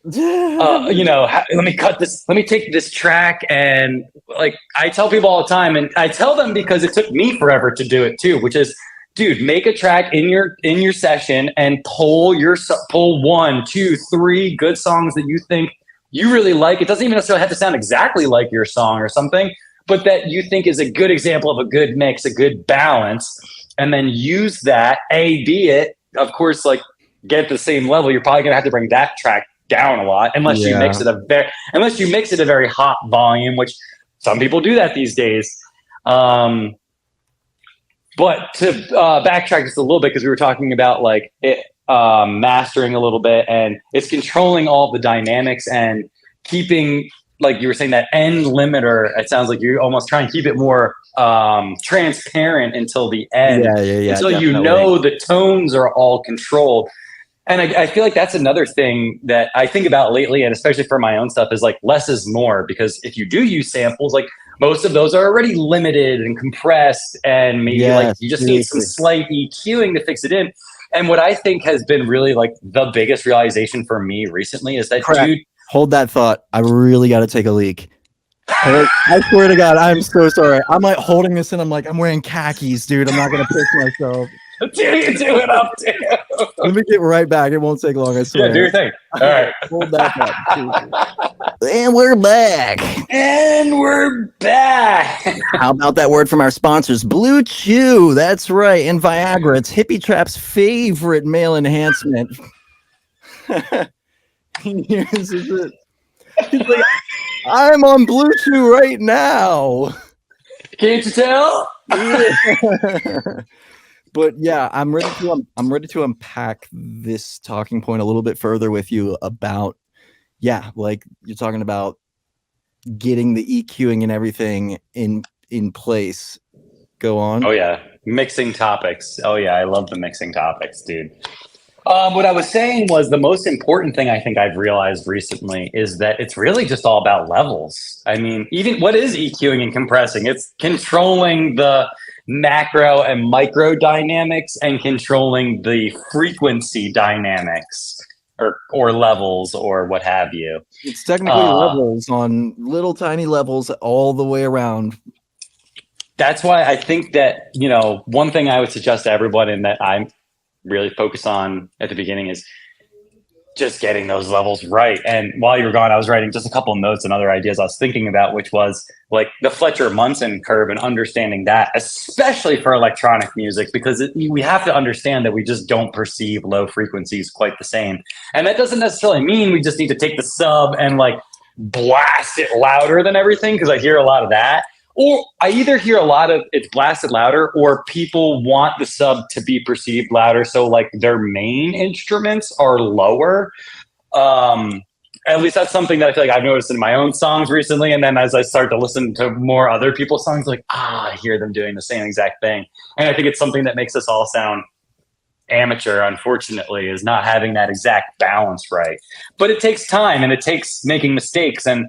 let me cut this, let me take this track. And like, I tell people all the time, and I tell them because it took me forever to do it too, which is, dude, make a track in your session and pull 1, 2, 3 good songs that you think you really like. It doesn't even necessarily have to sound exactly like your song or something, but that you think is a good example of a good mix, a good balance, and then use that, B it, of course, like, get the same level. You're probably going to have to bring that track down a lot unless you mix it a very hot volume, which some people do that these days. But to backtrack just a little bit, because we were talking about like it mastering a little bit, and it's controlling all the dynamics and keeping, like you were saying, that end limiter. It sounds like you're almost trying to keep it more transparent until the end, until definitely. You know the tones are all controlled. And I feel like that's another thing that I think about lately, and especially for my own stuff, is like less is more. Because if you do use samples, like most of those are already limited and compressed, and maybe like you just need some slight EQing to fix it in. And what I think has been really like the biggest realization for me recently is that, dude, hold that thought. I really got to take a leak. I swear to God, I'm so sorry. I'm like holding this in. I'm like, I'm wearing khakis, dude. I'm not going to piss myself. Dude, do it up, dude. Let me get right back. It won't take long, I swear. Yeah, do your thing. All right. Hold that up. And we're back. How about that word from our sponsors? Blue Chew. That's right. And Viagra. It's Hippie Trap's favorite male enhancement. He's like, I'm on Blue Chew right now. Can't you tell? But yeah, I'm ready to unpack this talking point a little bit further with you about, like you're talking about getting the EQing and everything in place. Go on. Oh yeah, mixing topics. Oh yeah, I love the mixing topics, dude. What I was saying was the most important thing I think I've realized recently is that it's really just all about levels. I mean, even what is EQing and compressing? It's controlling the macro and micro dynamics and controlling the frequency dynamics or levels or what have you. It's technically levels on little tiny levels all the way around. That's why I think that, one thing I would suggest to everyone, and that I'm really focused on at the beginning, is just getting those levels right. And while you were gone, I was writing just a couple of notes and other ideas I was thinking about, which was like the Fletcher-Munson curve and understanding that, especially for electronic music, because we have to understand that we just don't perceive low frequencies quite the same. And that doesn't necessarily mean we just need to take the sub and like blast it louder than everything, because I hear a lot of that. Or I either hear a lot of it's blasted louder, or people want the sub to be perceived louder, so like their main instruments are lower. At least that's something that I feel like I've noticed in my own songs recently. And then as I start to listen to more other people's songs, like, I hear them doing the same exact thing. And I think it's something that makes us all sound amateur, unfortunately, is not having that exact balance right. But it takes time, and it takes making mistakes. And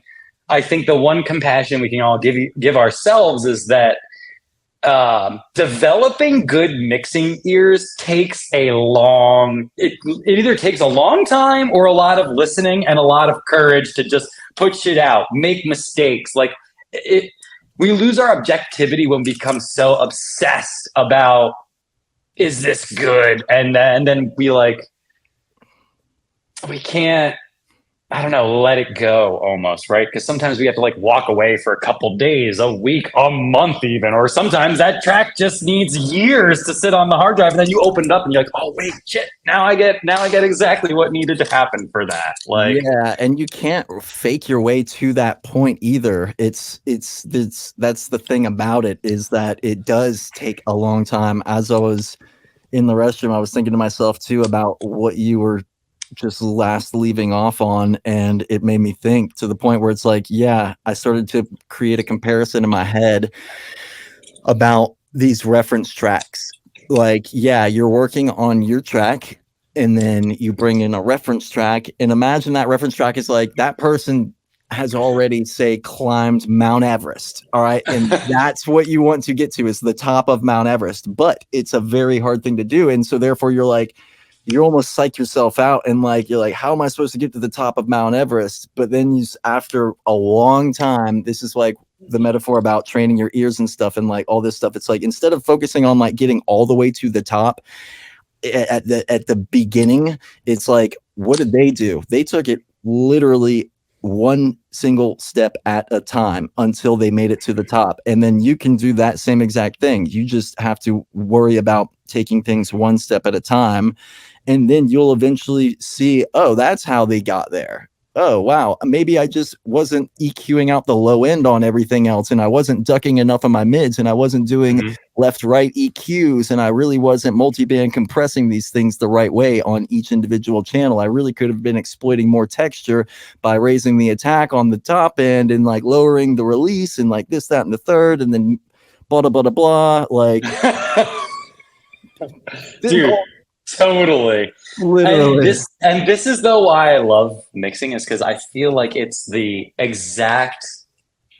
I think the one compassion we can all give ourselves is that developing good mixing ears takes it either takes a long time or a lot of listening and a lot of courage to just put shit out, make mistakes. Like we lose our objectivity when we become so obsessed about, is this good? And then we can't, I don't know, let it go almost, right? Because sometimes we have to like walk away for a couple days, a week, a month even, or sometimes that track just needs years to sit on the hard drive, and then you open it up and you're like, oh wait, shit, now I get exactly what needed to happen for that. Like, yeah, and you can't fake your way to that point either. It's that's the thing about it, is that it does take a long time. As I was in the restroom, I was thinking to myself too about what you were just last leaving off on, and it made me think to the point where it's like, I started to create a comparison in my head about these reference tracks. Like, you're working on your track, and then you bring in a reference track, and imagine that reference track is like, that person has already, say, climbed Mount Everest, all right? And that's what you want to get to, is the top of Mount Everest, but it's a very hard thing to do. And so therefore you're like, you almost psych yourself out, and like you're like, how am I supposed to get to the top of Mount Everest? But then after a long time, this is like the metaphor about training your ears and stuff, and like all this stuff. It's like, instead of focusing on like getting all the way to the top at the beginning, it's like, what did they do? They took it literally one single step at a time until they made it to the top. And then you can do that same exact thing. You just have to worry about taking things one step at a time. And then you'll eventually see, oh, that's how they got there. Oh, wow. Maybe I just wasn't EQing out the low end on everything else, and I wasn't ducking enough of my mids, and I wasn't doing left-right EQs, and I really wasn't multi-band compressing these things the right way on each individual channel. I really could have been exploiting more texture by raising the attack on the top end and like lowering the release and like this, that, and the third, and then blah, blah, blah, blah, like... Dude, totally. Literally. And this is though why I love mixing, is because I feel like it's the exact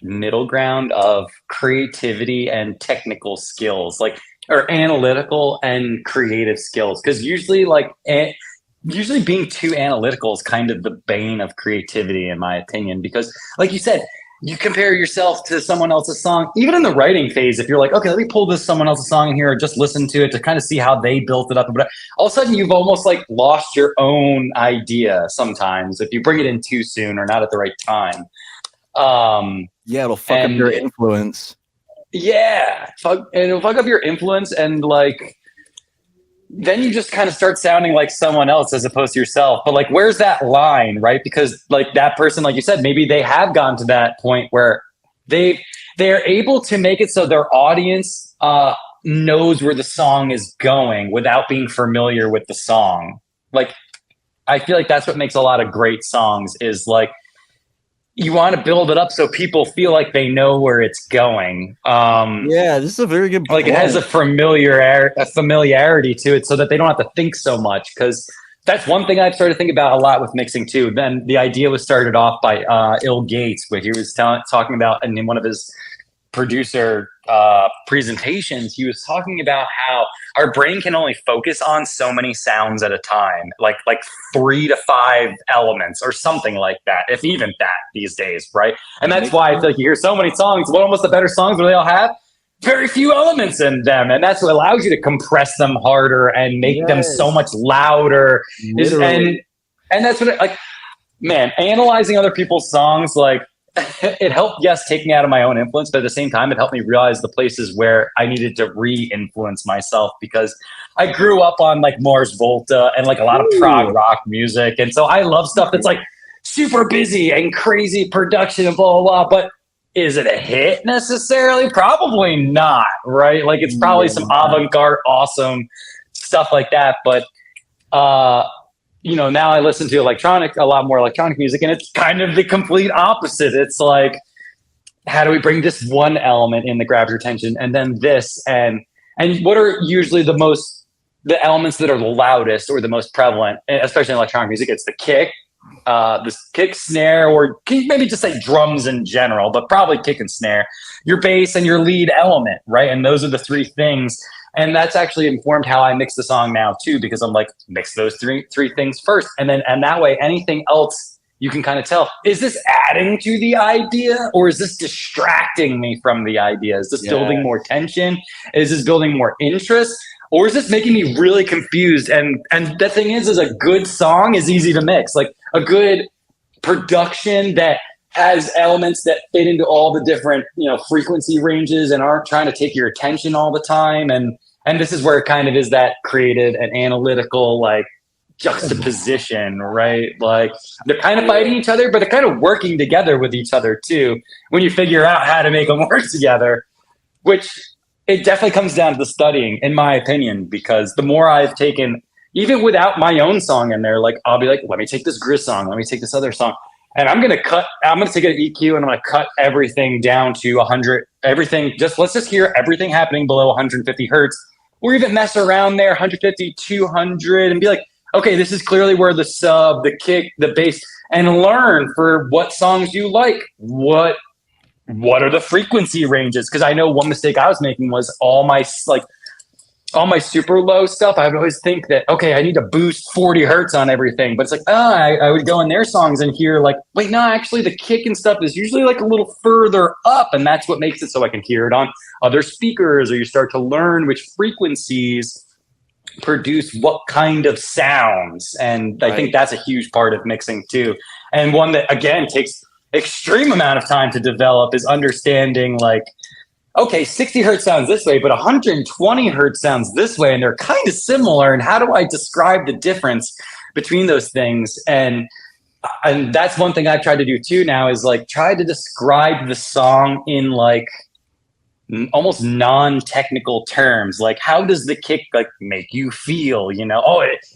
middle ground of creativity and technical skills, like, or analytical and creative skills. Because usually being too analytical is kind of the bane of creativity, in my opinion, because like you said, you compare yourself to someone else's song, even in the writing phase. If you're like, okay, let me pull someone else's song in here and just listen to it to kind of see how they built it up. But all of a sudden you've almost like lost your own idea sometimes if you bring it in too soon or not at the right time. Yeah, it'll fuck up your influence. Yeah, it'll fuck up your influence, and like, then you just kind of start sounding like someone else as opposed to yourself. But like, where's that line, right? Because like that person, like you said, maybe they have gotten to that point where they're able to make it so their audience knows where the song is going without being familiar with the song. Like, I feel like that's what makes a lot of great songs, is like, you want to build it up so people feel like they know where it's going. Yeah, this is a very good point. Like, it has a familiarity to it, so that they don't have to think so much. Because that's one thing I've started to think about a lot with mixing too. Then the idea was started off by Il Gates, where he was talking about, and in one of his producer presentations, he was talking about how our brain can only focus on so many sounds at a time, like 3 to 5 elements or something like that, if even that these days, right? And that's why I feel like you hear so many songs. What almost the better songs, what do they all have? Very few elements in them, and that's what allows you to compress them harder and make them so much louder. And that's what like, man, analyzing other people's songs, like, it helped, yes, take me out of my own influence, but at the same time, it helped me realize the places where I needed to re-influence myself, because I grew up on like Mars Volta and like a lot of prog rock music. And so I love stuff that's like super busy and crazy production and blah, blah, blah. But is it a hit necessarily? Probably not, right? Like, it's probably some avant-garde, awesome stuff like that. But, you know, now I listen to a lot more electronic music, and it's kind of the complete opposite. It's like, how do we bring this one element in that grabs your attention, and then this, and what are usually the elements that are the loudest or the most prevalent, especially in electronic music? It's the kick, snare, or maybe just say drums in general, but probably kick and snare, your bass, and your lead element, right? And those are the 3 things. And that's actually informed how I mix the song now too, because I'm like, mix those three things first. And that way, anything else you can kind of tell, is this adding to the idea, or is this distracting me from the idea? Is this building more tension? Is this building more interest? Or is this making me really confused? And the thing is a good song is easy to mix. Like, a good production that has elements that fit into all the different, you know, frequency ranges and aren't trying to take your attention all the time. And this is where it kind of is that creative and analytical, like, juxtaposition, right? Like, they're kind of fighting each other, but they're kind of working together with each other too, when you figure out how to make them work together, which it definitely comes down to the studying, in my opinion, because the more I've taken, even without my own song in there, like, I'll be like, let me take this Grizz song, let me take this other song, and I'm going to take an EQ and I'm going to cut everything down to 100, let's just hear everything happening below 150 hertz, or even mess around there, 150, 200, and be like, okay, this is clearly where the sub, the kick, the bass, and learn for what songs you like. What are the frequency ranges? Because I know one mistake I was making was all my, like, all my super low stuff, I would always think that, okay, I need to boost 40 hertz on everything. But it's like, I would go in their songs and hear like, wait, no, actually the kick and stuff is usually like a little further up. And that's what makes it so I can hear it on other speakers, or you start to learn which frequencies produce what kind of sounds. And I think that's a huge part of mixing too. And one that, again, takes extreme amount of time to develop is understanding like, okay, 60 hertz sounds this way, but 120 hertz sounds this way, and they're kind of similar. And how do I describe the difference between those things? And that's one thing I've tried to do too now, is like try to describe the song in like almost non-technical terms. Like, how does the kick like make you feel? You know,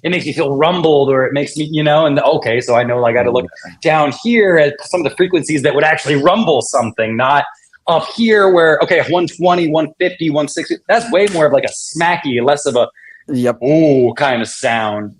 it makes me feel rumbled, or it makes me, you know, and okay, so I know I got to look down here at some of the frequencies that would actually rumble something, not up here where, okay, 120, 150, 160, that's way more of like a smacky, less of a ooh kind of sound.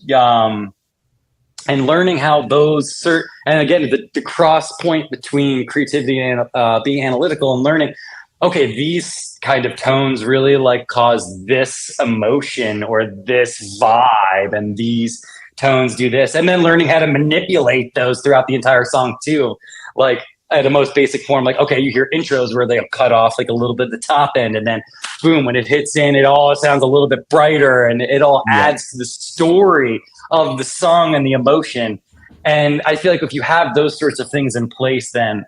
And learning how those and again, the cross point between creativity and being analytical and learning, okay, these kind of tones really like cause this emotion or this vibe, and these tones do this. And then learning how to manipulate those throughout the entire song too. Like, at a most basic form, like, okay, you hear intros where they'll cut off like a little bit at the top end, and then boom, when it hits in, it all sounds a little bit brighter, and it all adds to the story of the song and the emotion. And I feel like if you have those sorts of things in place, then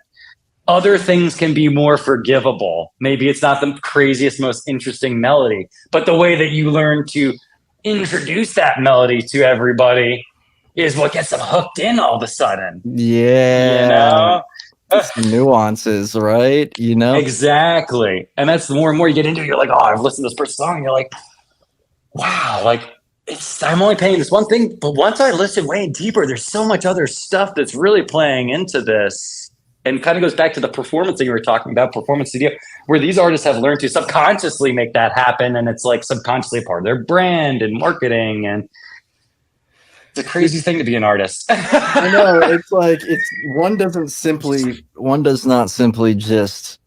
other things can be more forgivable. Maybe it's not the craziest, most interesting melody, but the way that you learn to introduce that melody to everybody is what gets them hooked in all of a sudden. Yeah. You know? Nuances, right? You know, exactly. And that's the more and more you get into it, you're like, oh, I've listened to this person's song, and you're like, wow, like I'm only paying this one thing, but once I listen way deeper, there's so much other stuff that's really playing into this. And kind of goes back to the performance that you were talking about, performance studio, where these artists have learned to subconsciously make that happen, and it's like subconsciously a part of their brand and marketing. And it's a crazy thing to be an artist. I know, it's like one does not simply just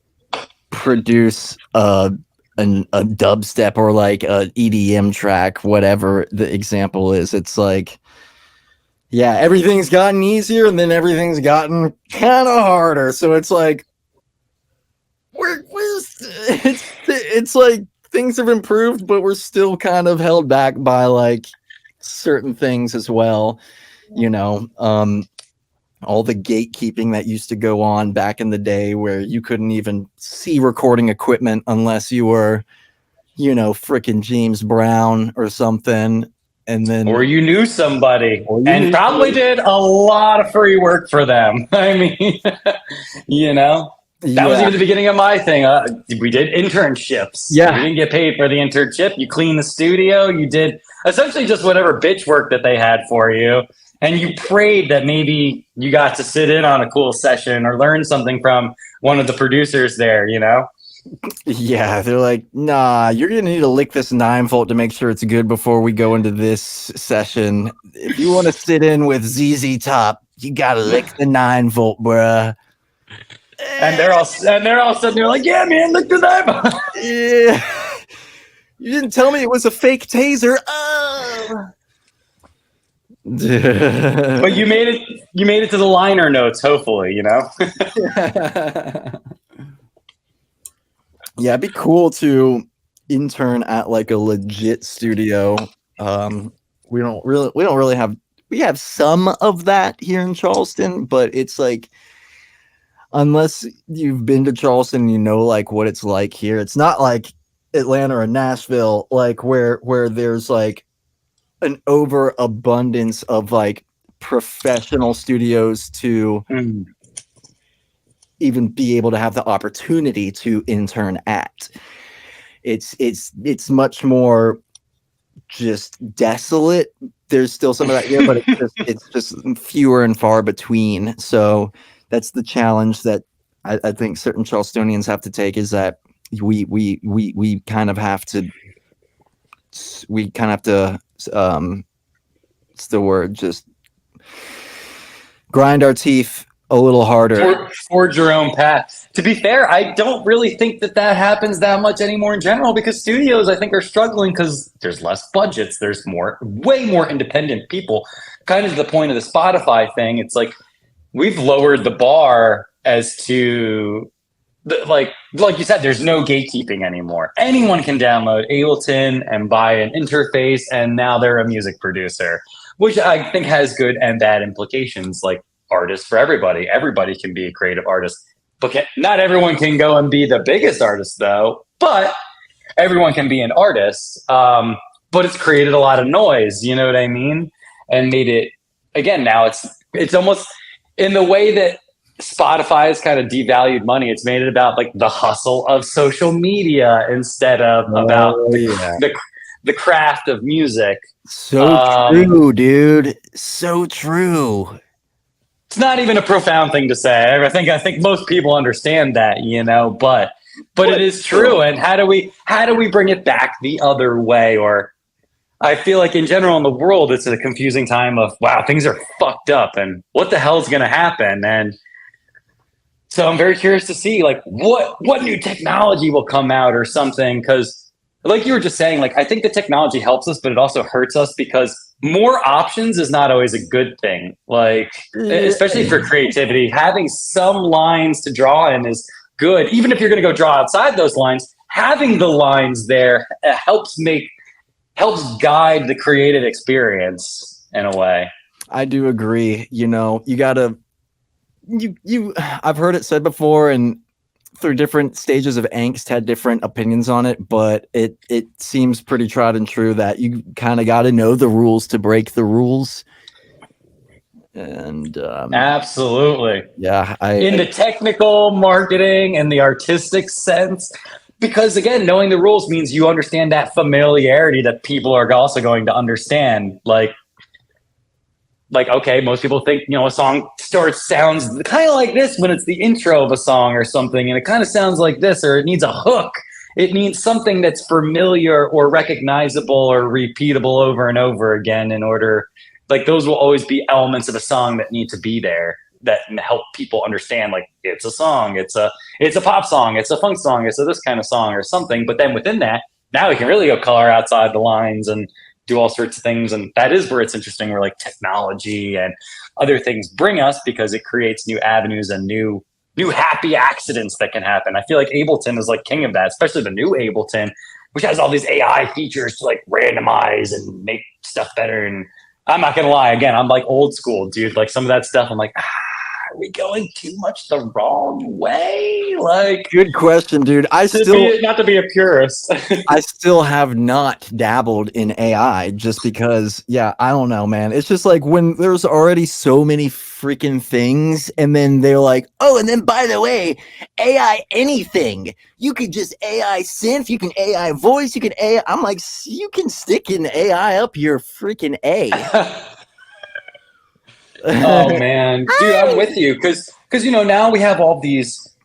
produce a dubstep or like a EDM track, whatever the example is. It's like, yeah, everything's gotten easier, and then everything's gotten kind of harder. So it's like, it's like things have improved, but we're still kind of held back by like certain things as well, you know. All the gatekeeping that used to go on back in the day, where you couldn't even see recording equipment unless you were, you know, freaking James Brown or something, and then or you knew somebody and probably did a lot of free work for them. I mean, you know. That was even the beginning of my thing. We did internships. Yeah. You didn't get paid for the internship. You cleaned the studio. You did essentially just whatever bitch work that they had for you. And you prayed that maybe you got to sit in on a cool session or learn something from one of the producers there, you know? Yeah, they're like, nah, you're going to need to lick this 9-volt to make sure it's good before we go into this session. If you want to sit in with ZZ Top, you got to lick the 9-volt, bruh. And they're all sitting there like, yeah, man, look at that. Yeah. You didn't tell me it was a fake taser. Oh. But you made it to the liner notes, hopefully, you know? Yeah, it'd be cool to intern at like a legit studio. We don't really have, we have some of that here in Charleston, but it's like, unless you've been to Charleston, you know, like what it's like here. It's not like Atlanta or Nashville, like where there's like an overabundance of like professional studios to even be able to have the opportunity to intern at. It's much more just desolate. There's still some of that here, but it's just fewer and far between. So that's the challenge that I think certain Charlestonians have to take, is that we kind of have to what's the word, just grind our teeth a little harder. Forge your own path. To be fair, I don't really think that happens that much anymore in general because studios, I think, are struggling because there's less budgets. There's way more independent people. Kind of the point of the Spotify thing. It's like we've lowered the bar as to like you said, there's no gatekeeping anymore. Anyone can download Ableton and buy an interface, and now they're a music producer, which I think has good and bad implications. Like artists for everybody. Everybody can be a creative artist. But not everyone can go and be the biggest artist, though. But everyone can be an artist. But it's created a lot of noise, you know what I mean? And made it, again, now it's almost in the way that Spotify has kind of devalued money. It's made it about like the hustle of social media instead of about the craft of music. So true, dude. So true. It's not even a profound thing to say. I think most people understand that, you know, but it is true. And how do we bring it back the other way? Or I feel like in general in the world, it's a confusing time of, wow, things are fucked up and what the hell is going to happen? And so I'm very curious to see like what new technology will come out or something. Because like you were just saying, like, I think the technology helps us, but it also hurts us because more options is not always a good thing. Like, especially for creativity, having some lines to draw in is good. Even if you're going to go draw outside those lines, having the lines there helps guide the creative experience in a way. I do agree. You know, you gotta, I've heard it said before, and through different stages of angst had different opinions on it, but it seems pretty tried and true that you kind of got to know the rules to break the rules. And absolutely, yeah, in the technical marketing and the artistic sense, because again, knowing the rules means you understand that familiarity that people are also going to understand. Like, okay, most people think, you know, a song sounds kind of like this when it's the intro of a song or something, and it kind of sounds like this, or it needs a hook. It needs something that's familiar or recognizable or repeatable over and over again in order, like those will always be elements of a song that need to be there that help people understand, like, it's a song, it's a pop song, it's a funk song, it's a this kind of song or something. But then within that, now we can really go color outside the lines and do all sorts of things. And that is where it's interesting, where like technology and other things bring us, because it creates new avenues and new happy accidents that can happen. I feel like Ableton is like king of that, especially the new Ableton, which has all these AI features to like randomize and make stuff better. And I'm not gonna lie, again, I'm like old school, dude. Like some of that stuff, I'm like, are we going too much the wrong way? Like, good question, dude. Not to be a purist. I still have not dabbled in AI just because, yeah, I don't know, man. It's just like when there's already so many freaking things, and then they're like, oh, and then by the way, AI anything. You could just AI synth, you can AI voice, you can AI. I'm like, you can stick an AI up your freaking A. Oh man, dude, I'm with you, because you know, now we have all these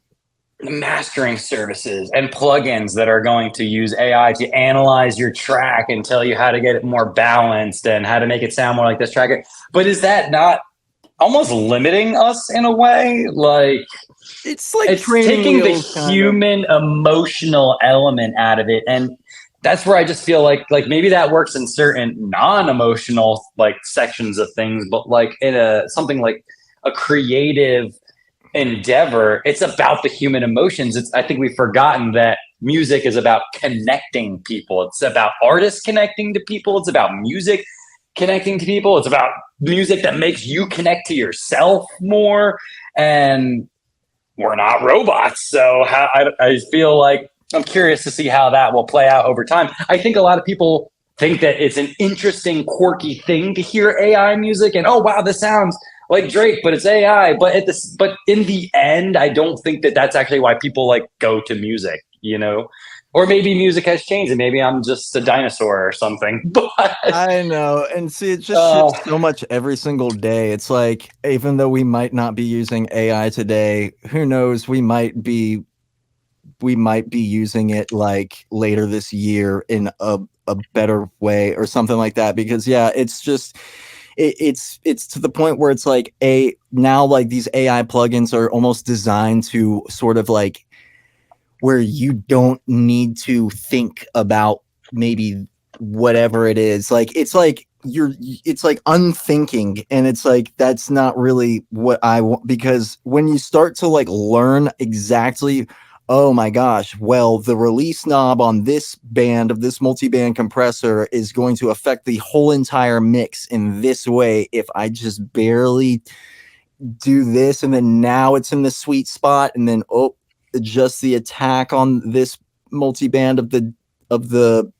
mastering services and plugins that are going to use AI to analyze your track and tell you how to get it more balanced and how to make it sound more like this track. But is that not almost limiting us in a way? Like, it's taking the human emotional element out of it. And that's where I just feel like maybe that works in certain non-emotional like sections of things, but like in something like a creative endeavor, it's about the human emotions. I think we've forgotten that music is about connecting people. It's about artists connecting to people. It's about music connecting to people. It's about music that makes you connect to yourself more. And we're not robots, so I feel like I'm curious to see how that will play out over time. I think a lot of people think that it's an interesting, quirky thing to hear AI music and, oh, wow, this sounds like Drake, but it's AI. But in the end, I don't think that that's actually why people like go to music, you know? Or maybe music has changed and maybe I'm just a dinosaur or something. But I know. And see, it just shifts so much every single day. It's like, even though we might not be using AI today, who knows, we might be using it like later this year in a better way or something like that. Because yeah, it's just, it's to the point where it's like now like these AI plugins are almost designed to sort of like where you don't need to think about maybe whatever it is. Like it's like it's like unthinking, and it's like that's not really what I want, because when you start to like learn exactly, oh my gosh, well, the release knob on this band of this multi-band compressor is going to affect the whole entire mix in this way if I just barely do this, and then now it's in the sweet spot, and then adjust the attack on this multi-band of the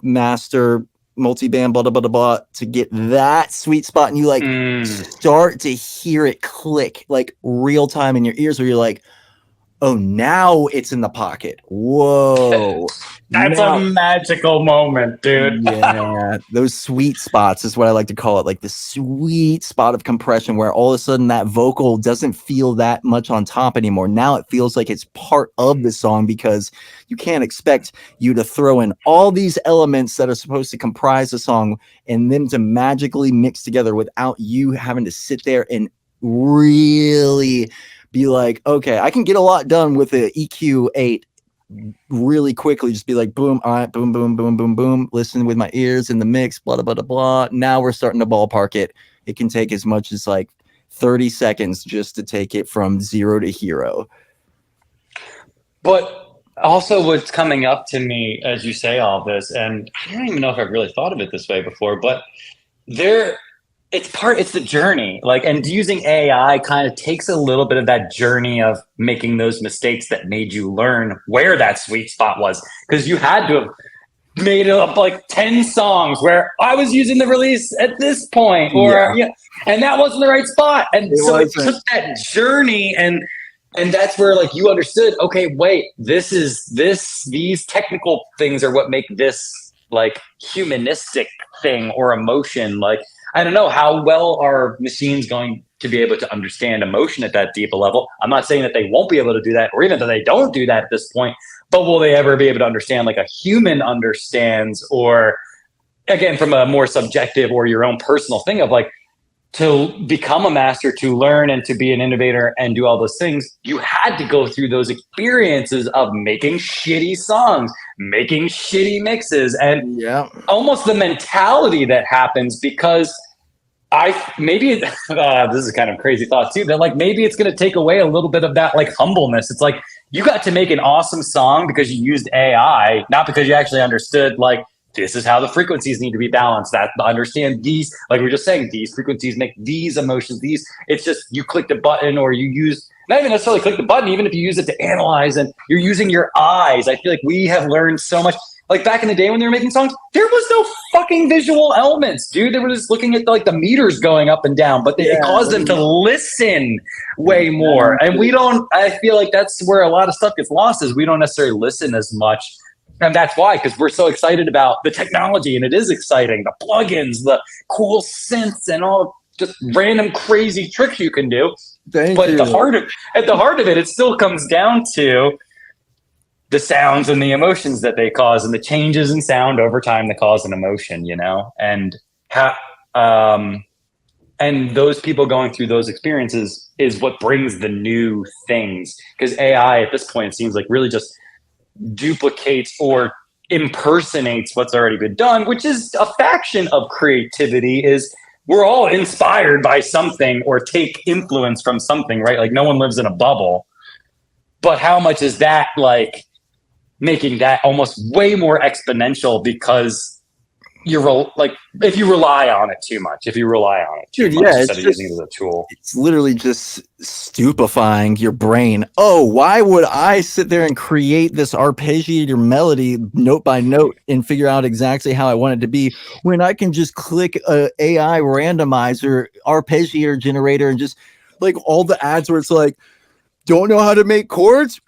master multi-band blah blah blah blah to get that sweet spot, and you like start to hear it click like real time in your ears, where you're like, oh, now it's in the pocket. Whoa. That's a magical moment, dude. Yeah, those sweet spots is what I like to call it, like the sweet spot of compression, where all of a sudden that vocal doesn't feel that much on top anymore. Now it feels like it's part of the song, because you can't expect you to throw in all these elements that are supposed to comprise a song and then to magically mix together without you having to sit there and really be like, okay, I can get a lot done with the EQ8 really quickly. Just be like, boom, all right, boom, boom, boom, boom, boom. Listen with my ears in the mix, blah, blah, blah, blah. Now we're starting to ballpark it. It can take as much as like 30 seconds just to take it from 0 to hero. But also what's coming up to me as you say all this, and I don't even know if I've really thought of it this way before, but it's the journey, like, and using AI kind of takes a little bit of that journey of making those mistakes that made you learn where that sweet spot was, because you had to have made up like 10 songs where I was using the release at this point, or and that wasn't the right spot, and it took that journey, and that's where like you understood, okay, wait, these technical things are what make this like humanistic thing or emotion. Like, I don't know, how well are machines going to be able to understand emotion at that deep a level? I'm not saying that they won't be able to do that, or even that they don't do that at this point, but will they ever be able to understand like a human understands? Or again, from a more subjective or your own personal thing of like, to become a master, to learn and to be an innovator and do all those things, you had to go through those experiences of making shitty songs, making shitty mixes, and almost the mentality that happens, because this is kind of crazy thought too, that like maybe it's going to take away a little bit of that like humbleness. It's like you got to make an awesome song because you used AI, not because you actually understood like, this is how the frequencies need to be balanced. That understand these, like we were just saying, these frequencies make these emotions. It's just you click the button, or you use, not even necessarily click the button, even if you use it to analyze and you're using your eyes. I feel like we have learned so much. Like back in the day when they were making songs, there was no fucking visual elements, dude. They were just looking at like the meters going up and down, but it caused them to listen way more. And I feel like that's where a lot of stuff gets lost, is we don't necessarily listen as much. And that's why, because we're so excited about the technology, and it is exciting, the plugins, the cool synths, and all just random crazy tricks you can do. But at the heart of it, it still comes down to the sounds and the emotions that they cause, and the changes in sound over time that cause an emotion, you know? And and those people going through those experiences is what brings the new things. Because AI at this point, it seems like really just duplicates or impersonates what's already been done, which is a faction of creativity. Is we're all inspired by something or take influence from something, right? Like no one lives in a bubble, but how much is that like making that almost way more exponential, because you're like, if you rely on it too much, Dude, instead of using it as a tool, it's literally just stupefying your brain. Oh, why would I sit there and create this arpeggiated melody note by note and figure out exactly how I want it to be, when I can just click a AI randomizer, arpeggiator generator, and just like all the ads where it's like, don't know how to make chords?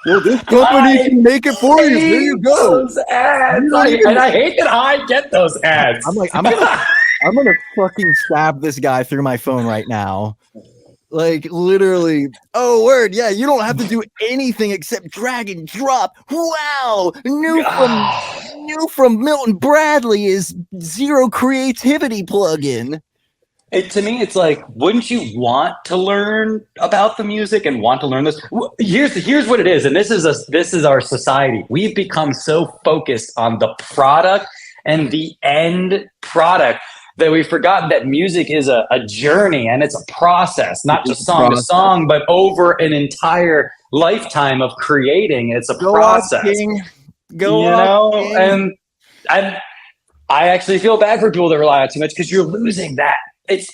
Well, this company can make it for you. There you go. Those ads. And I hate that I get those ads. I'm like, I'm gonna fucking stab this guy through my phone right now. Like literally. Oh, word. Yeah, you don't have to do anything except drag and drop. Wow. New from Milton Bradley is Zero Creativity plugin. To me, it's like, wouldn't you want to learn about the music and want to learn this? Here's what it is, and this is our society. We've become so focused on the product and the end product that we've forgotten that music is a journey and it's a process, not just song to song, but over an entire lifetime of creating. It's a process. And I actually feel bad for people that rely on it too much because you're losing that. It's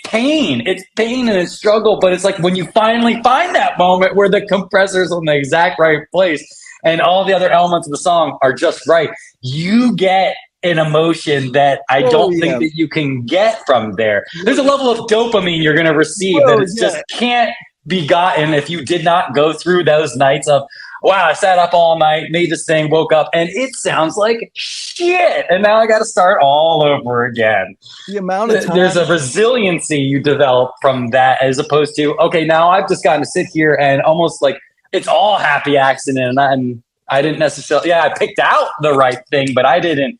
pain. It's pain and it's struggle, but it's like when you finally find that moment where the compressor's on the exact right place and all the other elements of the song are just right, you get an emotion that I don't think that you can get from there. There's a level of dopamine you're going to receive that it just can't be gotten if you did not go through those nights of, wow, I sat up all night, made this thing, woke up, and it sounds like shit. And now I got to start all over again. The amount of time. There's a resiliency you develop from that as opposed to, okay, now I've just gotten to sit here and almost like it's all happy accident. And I didn't necessarily, I picked out the right thing, but I didn't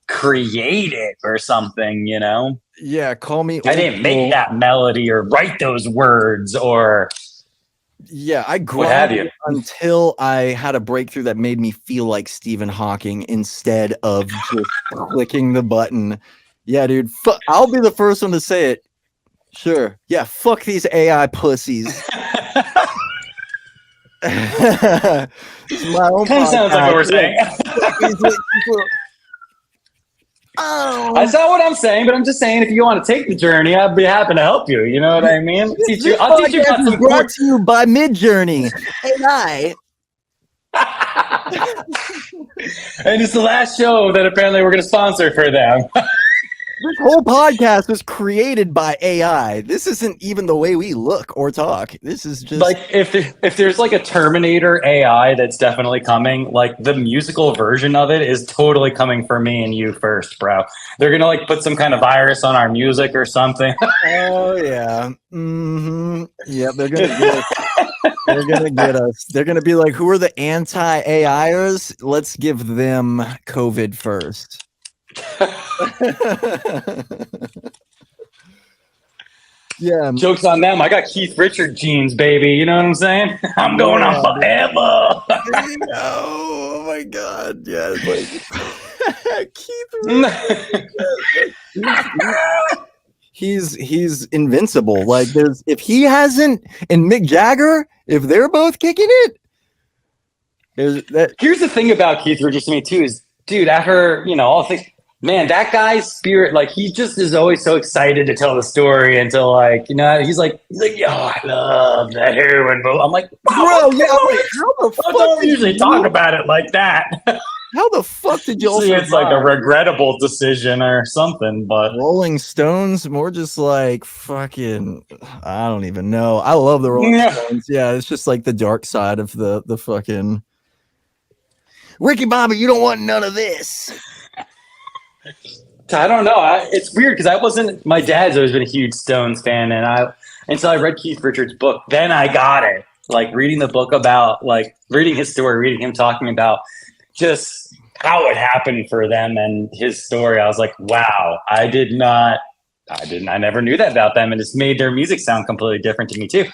create it or something, you know? Yeah, call me. I didn't make that melody or write those words or... Yeah, I grinded until I had a breakthrough that made me feel like Stephen Hawking instead of just clicking the button. Yeah, dude, I'll be the first one to say it. Sure. Yeah, fuck these AI pussies. It's my own kind of sounds like what we're saying. Oh. That's not what I'm saying, but I'm just saying if you want to take the journey, I'd be happy to help you. You know what I mean? I'll teach you about some brought to you by Midjourney AI. And it's the last show that apparently we're going to sponsor for them. This whole podcast was created by AI. This isn't even the way we look or talk. This is just like if there's like a Terminator AI that's definitely coming, like the musical version of it is totally coming for me and you first, bro. They're gonna like put some kind of virus on our music or something. Oh yeah. Mm-hmm. Yeah, they're gonna get us. They're gonna get us. They're gonna be like, who are the anti-AIers? Let's give them COVID first. Yeah, joke's on them. I got Keith Richard genes, baby. You know what I'm saying? I'm going on forever. Oh my god, yeah, like Keith Richard. He's invincible. Like if he hasn't, and Mick Jagger, if they're both kicking it, here's the thing about Keith Richards to me too is, dude, after all things. Man, that guy's spirit, like he just is always so excited to tell the story until like, he's like, yo, I love that heroin, bro. I'm like, bro, yeah, I'm like, how the fuck? I don't usually talk about it like that. How the fuck did you also? See, it's like a regrettable decision or something, but Rolling Stones, more just like fucking, I don't even know. I love the Rolling Stones. Yeah, it's just like the dark side of the fucking Ricky Bobby. You don't want none of this. I don't know. It's weird because my dad's always been a huge Stones fan, and until I read Keith Richards' book, then I got it. Like reading the book about, like reading his story, reading him talking about just how it happened for them and his story. I was like, wow, I never knew that about them, and it's made their music sound completely different to me too.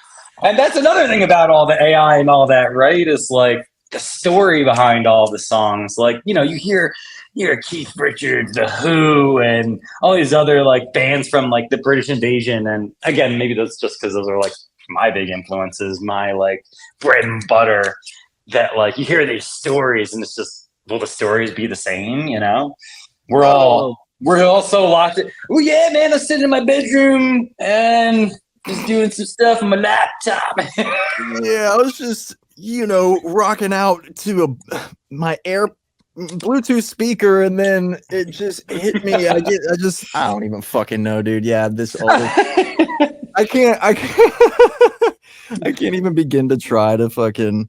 And that's another thing about all the AI and all that, right? Is like the story behind all the songs. Like, you hear Keith Richards, The Who, and all these other like bands from like the British Invasion. And again, maybe that's just because those are like my big influences, my like bread and butter, that like you hear these stories and it's just, will the stories be the same? We're all so locked in. Oh yeah, man, I'm sitting in my bedroom and just doing some stuff on my laptop. Yeah, I was just, rocking out to my Bluetooth speaker, and then it just hit me. I don't even fucking know, dude. Yeah, I can't I can't even begin to try to fucking.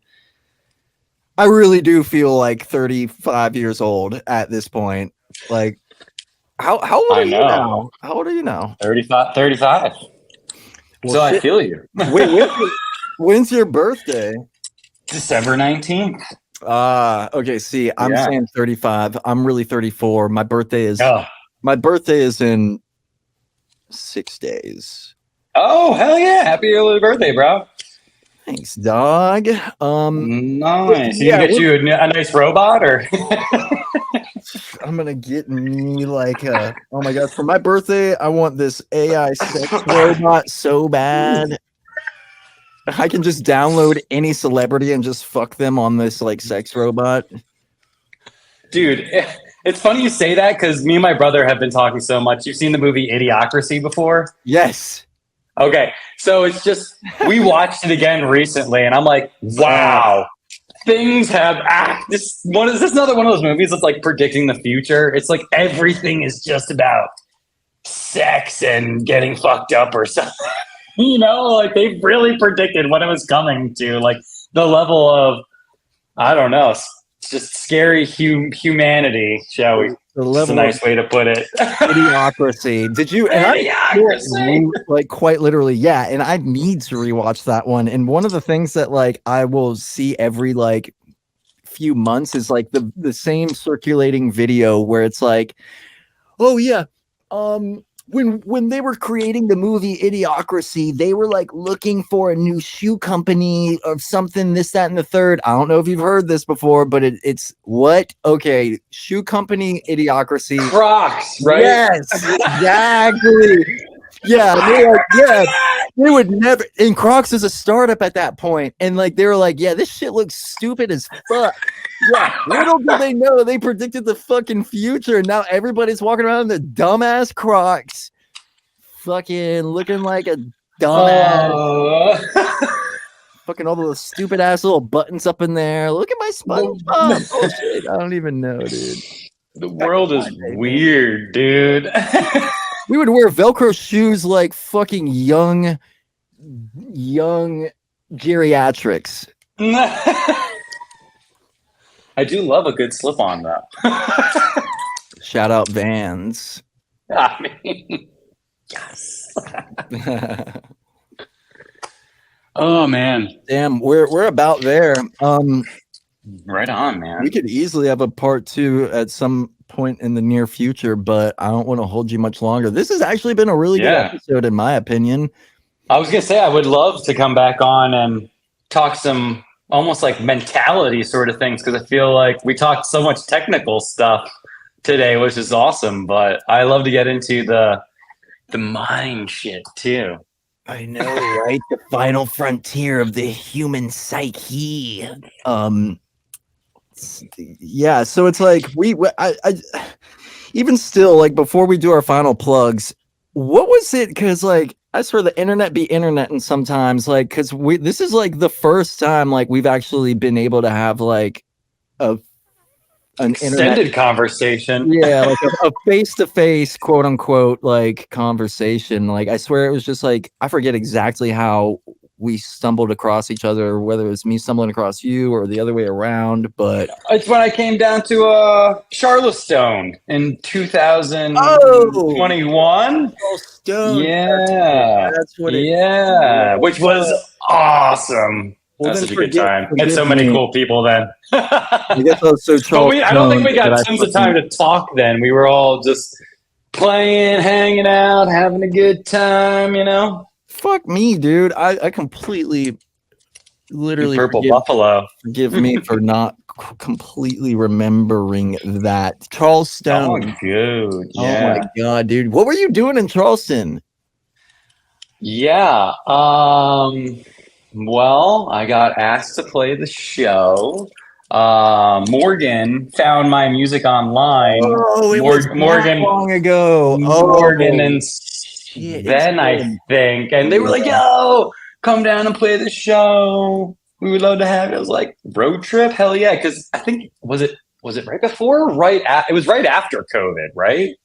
I really do feel like 35 years old at this point. Like, how old are you now? How old are you now? 35. Well, so shit. I feel you. Wait, when's your birthday? December 19th. Okay. See, I'm saying 35. I'm really 34. My birthday is in 6 days. Oh, hell yeah. Happy early birthday, bro. Thanks, dog. Nice. You Yeah, gonna get you a nice robot or? I'm gonna get me like oh my gosh, for my birthday, I want this AI sex robot so bad. I can just download any celebrity and just fuck them on this like sex robot. Dude, it's funny you say that because me and my brother have been talking so much. You've seen the movie Idiocracy before? Yes. Okay, so it's just we watched it again recently, and I'm like, wow, things have this one is this another one of those movies that's like predicting the future. It's like everything is just about sex and getting fucked up or something. You know, like they really predicted what it was coming to, like the level of I don't know, it's just scary humanity, shall we? The That's level a nice way to put it. Idiocracy. Did you? And Idiocracy. like quite literally, yeah. And I need to rewatch that one. And one of the things that like I will see every like few months is like the same circulating video where it's like, oh yeah, when they were creating the movie Idiocracy, they were like looking for a new shoe company or something, this, that, and the third. I don't know if you've heard this before, but it's what? Okay, shoe company Idiocracy. Crocs, right? Yes, exactly. Yeah, they would never. And Crocs is a startup at that point, and like they were like, yeah, this shit looks stupid as fuck. Yeah, little do they know they predicted the fucking future, and now everybody's walking around in the dumbass Crocs, fucking looking like a dumbass. Fucking all those stupid ass little buttons up in there. Look at my SpongeBob. Oh shit, I don't even know, dude. The world is weird, dude. We would wear Velcro shoes like fucking young geriatrics. I do love a good slip-on, though. Shout out Vans. I mean, yes. Oh man, damn, we're about there. Right on, man. We could easily have a part 2 at some point in the near future, but I don't want to hold you much longer. This has actually been a really good episode, in my opinion. I was gonna say I would love to come back on and talk some almost like mentality sort of things because I feel like we talked so much technical stuff today, which is awesome. But I love to get into the mind shit too. I know, right? The final frontier of the human psyche. Yeah, so it's like I even still, like, before we do our final plugs, what was it? Because like I swear the internet be internet, and sometimes like because this is like the first time like we've actually been able to have like an extended internet conversation. Yeah, like a face-to-face, quote unquote, like conversation. Like I swear it was just like I forget exactly how we stumbled across each other, whether it was me stumbling across you or the other way around. But it's when I came down to Charlottestone in 2021. Yeah, that's what it is. Which was awesome. Well, that's such a good time. Met so many cool people then. I guess also I don't think we got tons of time to talk then. We were all just playing, hanging out, having a good time, you know? Fuck me, dude. I completely, literally, Purple Buffalo. Forgive me for not completely remembering that. Charleston. Oh, dude. Yeah. Oh my god, dude. What were you doing in Charleston? Yeah. Well, I got asked to play the show. Morgan found my music online. Oh, it was Morgan long ago. Morgan and then I think, and they were like, "Yo, come down and play the show. We would love to have it." I was like, "Road trip, hell yeah!" Because I think was it right before, right? It was right after COVID, right?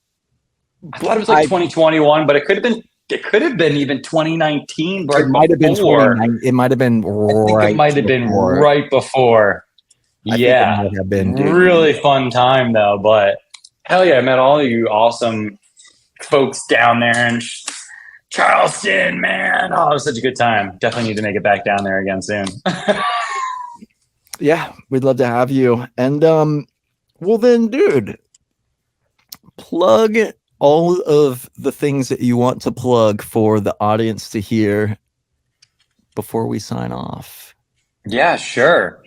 I thought it was like 2021, but it could have been. It could have been even 2019. Right, it might have been 2019. It might have been right. It might have been right before. Yeah, it might have been, dude. Really fun time though. But hell yeah, I met all of you awesome folks down there in Charleston, man. Oh, it was such a good time. Definitely need to make it back down there again soon. Yeah, we'd love to have you. And well then, dude, plug all of the things that you want to plug for the audience to hear before we sign off. Yeah, sure.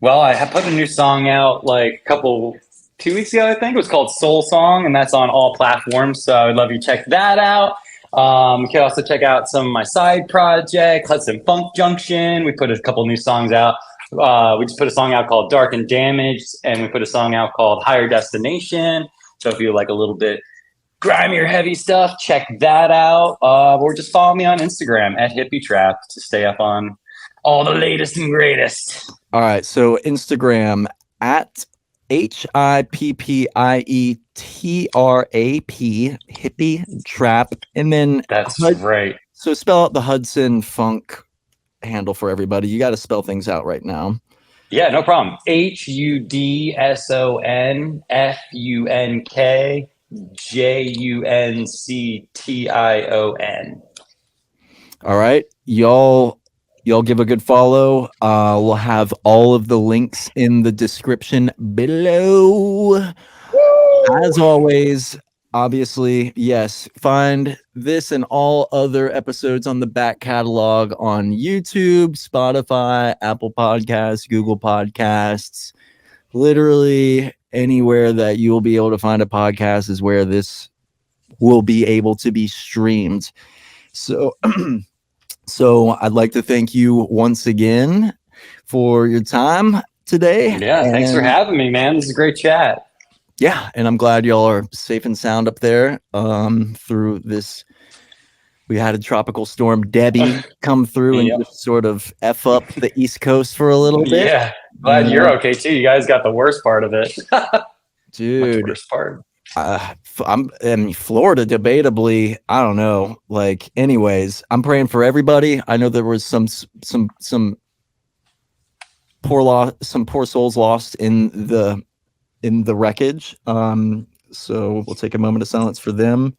Well, I have put a new song out like 2 weeks ago, I think. It was called Soul Song, and that's on all platforms. So I would love you to check that out. You can also check out some of my side project, Hudson Funk Junction. We put a couple new songs out. We just put a song out called Dark and Damaged, and we put a song out called Higher Destination. So if you like a little bit grimier, heavy stuff, check that out. Or just follow me on Instagram at Hippie Trap to stay up on all the latest and greatest. All right, so Instagram at HIPPIETRAP, Hippie Trap, and then That's right. So spell out the Hudson Funk handle for everybody. You got to spell things out right now. Yeah, no problem. HUDSONFUNKJUNCTION. All right, y'all give a good follow. We'll have all of the links in the description below. Woo! As always, obviously, yes, find this and all other episodes on the back catalog on YouTube, Spotify, Apple Podcasts, Google Podcasts. Literally anywhere that you will be able to find a podcast is where this will be able to be streamed. So I'd like to thank you once again for your time today. Yeah, thanks for having me, man. This is a great chat. Yeah, and I'm glad y'all are safe and sound up there through this. We had a tropical storm Debbie come through and just sort of F up the East Coast for a little bit. Yeah, glad you're okay too. You guys got the worst part of it. Dude. Much worst part. I'm in Florida, debatably. I don't know. Like, anyways, I'm praying for everybody. I know there was some poor souls lost in the wreckage. So we'll take a moment of silence for them.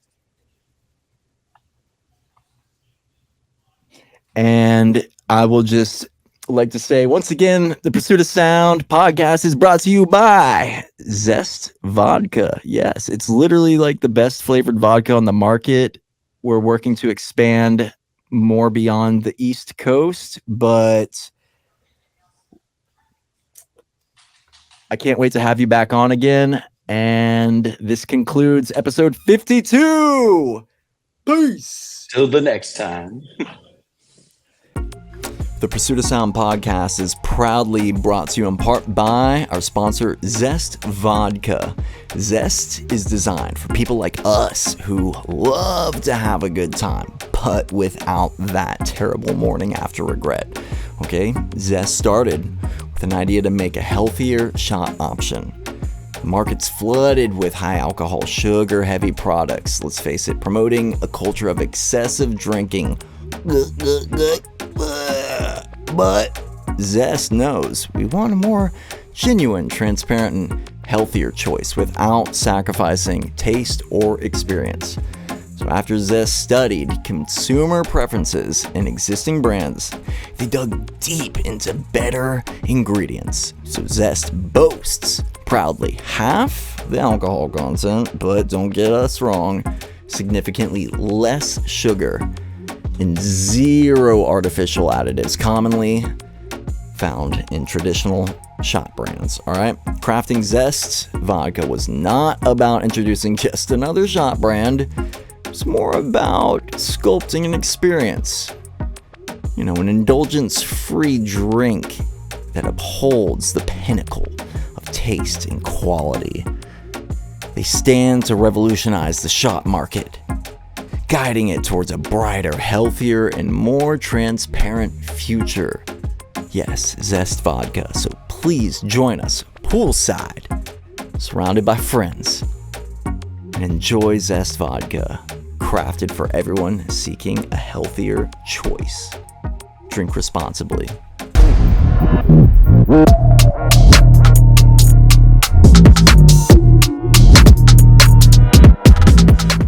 And I will just like to say once again, the Pursuit of Sound podcast is brought to you by Zest Vodka. Yes, it's literally like the best flavored vodka on the market. We're working to expand more beyond the East Coast, but I can't wait to have you back on again. And this concludes episode 52. Peace. Till the next time. The Pursuit of Sound podcast is proudly brought to you in part by our sponsor, Zest Vodka. Zest is designed for people like us who love to have a good time, but without that terrible morning after regret. Okay, Zest started with an idea to make a healthier shot option. The market's flooded with high alcohol, sugar heavy products, let's face it, promoting a culture of excessive drinking. But Zest knows we want a more genuine, transparent, and healthier choice without sacrificing taste or experience. So after Zest studied consumer preferences and existing brands, they dug deep into better ingredients. So Zest boasts proudly half the alcohol content, but don't get us wrong, significantly less sugar and zero artificial additives commonly found in traditional shot brands. All right, crafting Zest Vodka was not about introducing just another shot brand. It's more about sculpting an experience. You know, an indulgence-free drink that upholds the pinnacle of taste and quality. They stand to revolutionize the shot market, guiding it towards a brighter, healthier, and more transparent future. Yes, Zest Vodka. So please join us poolside, surrounded by friends, and enjoy Zest Vodka, crafted for everyone seeking a healthier choice. Drink responsibly.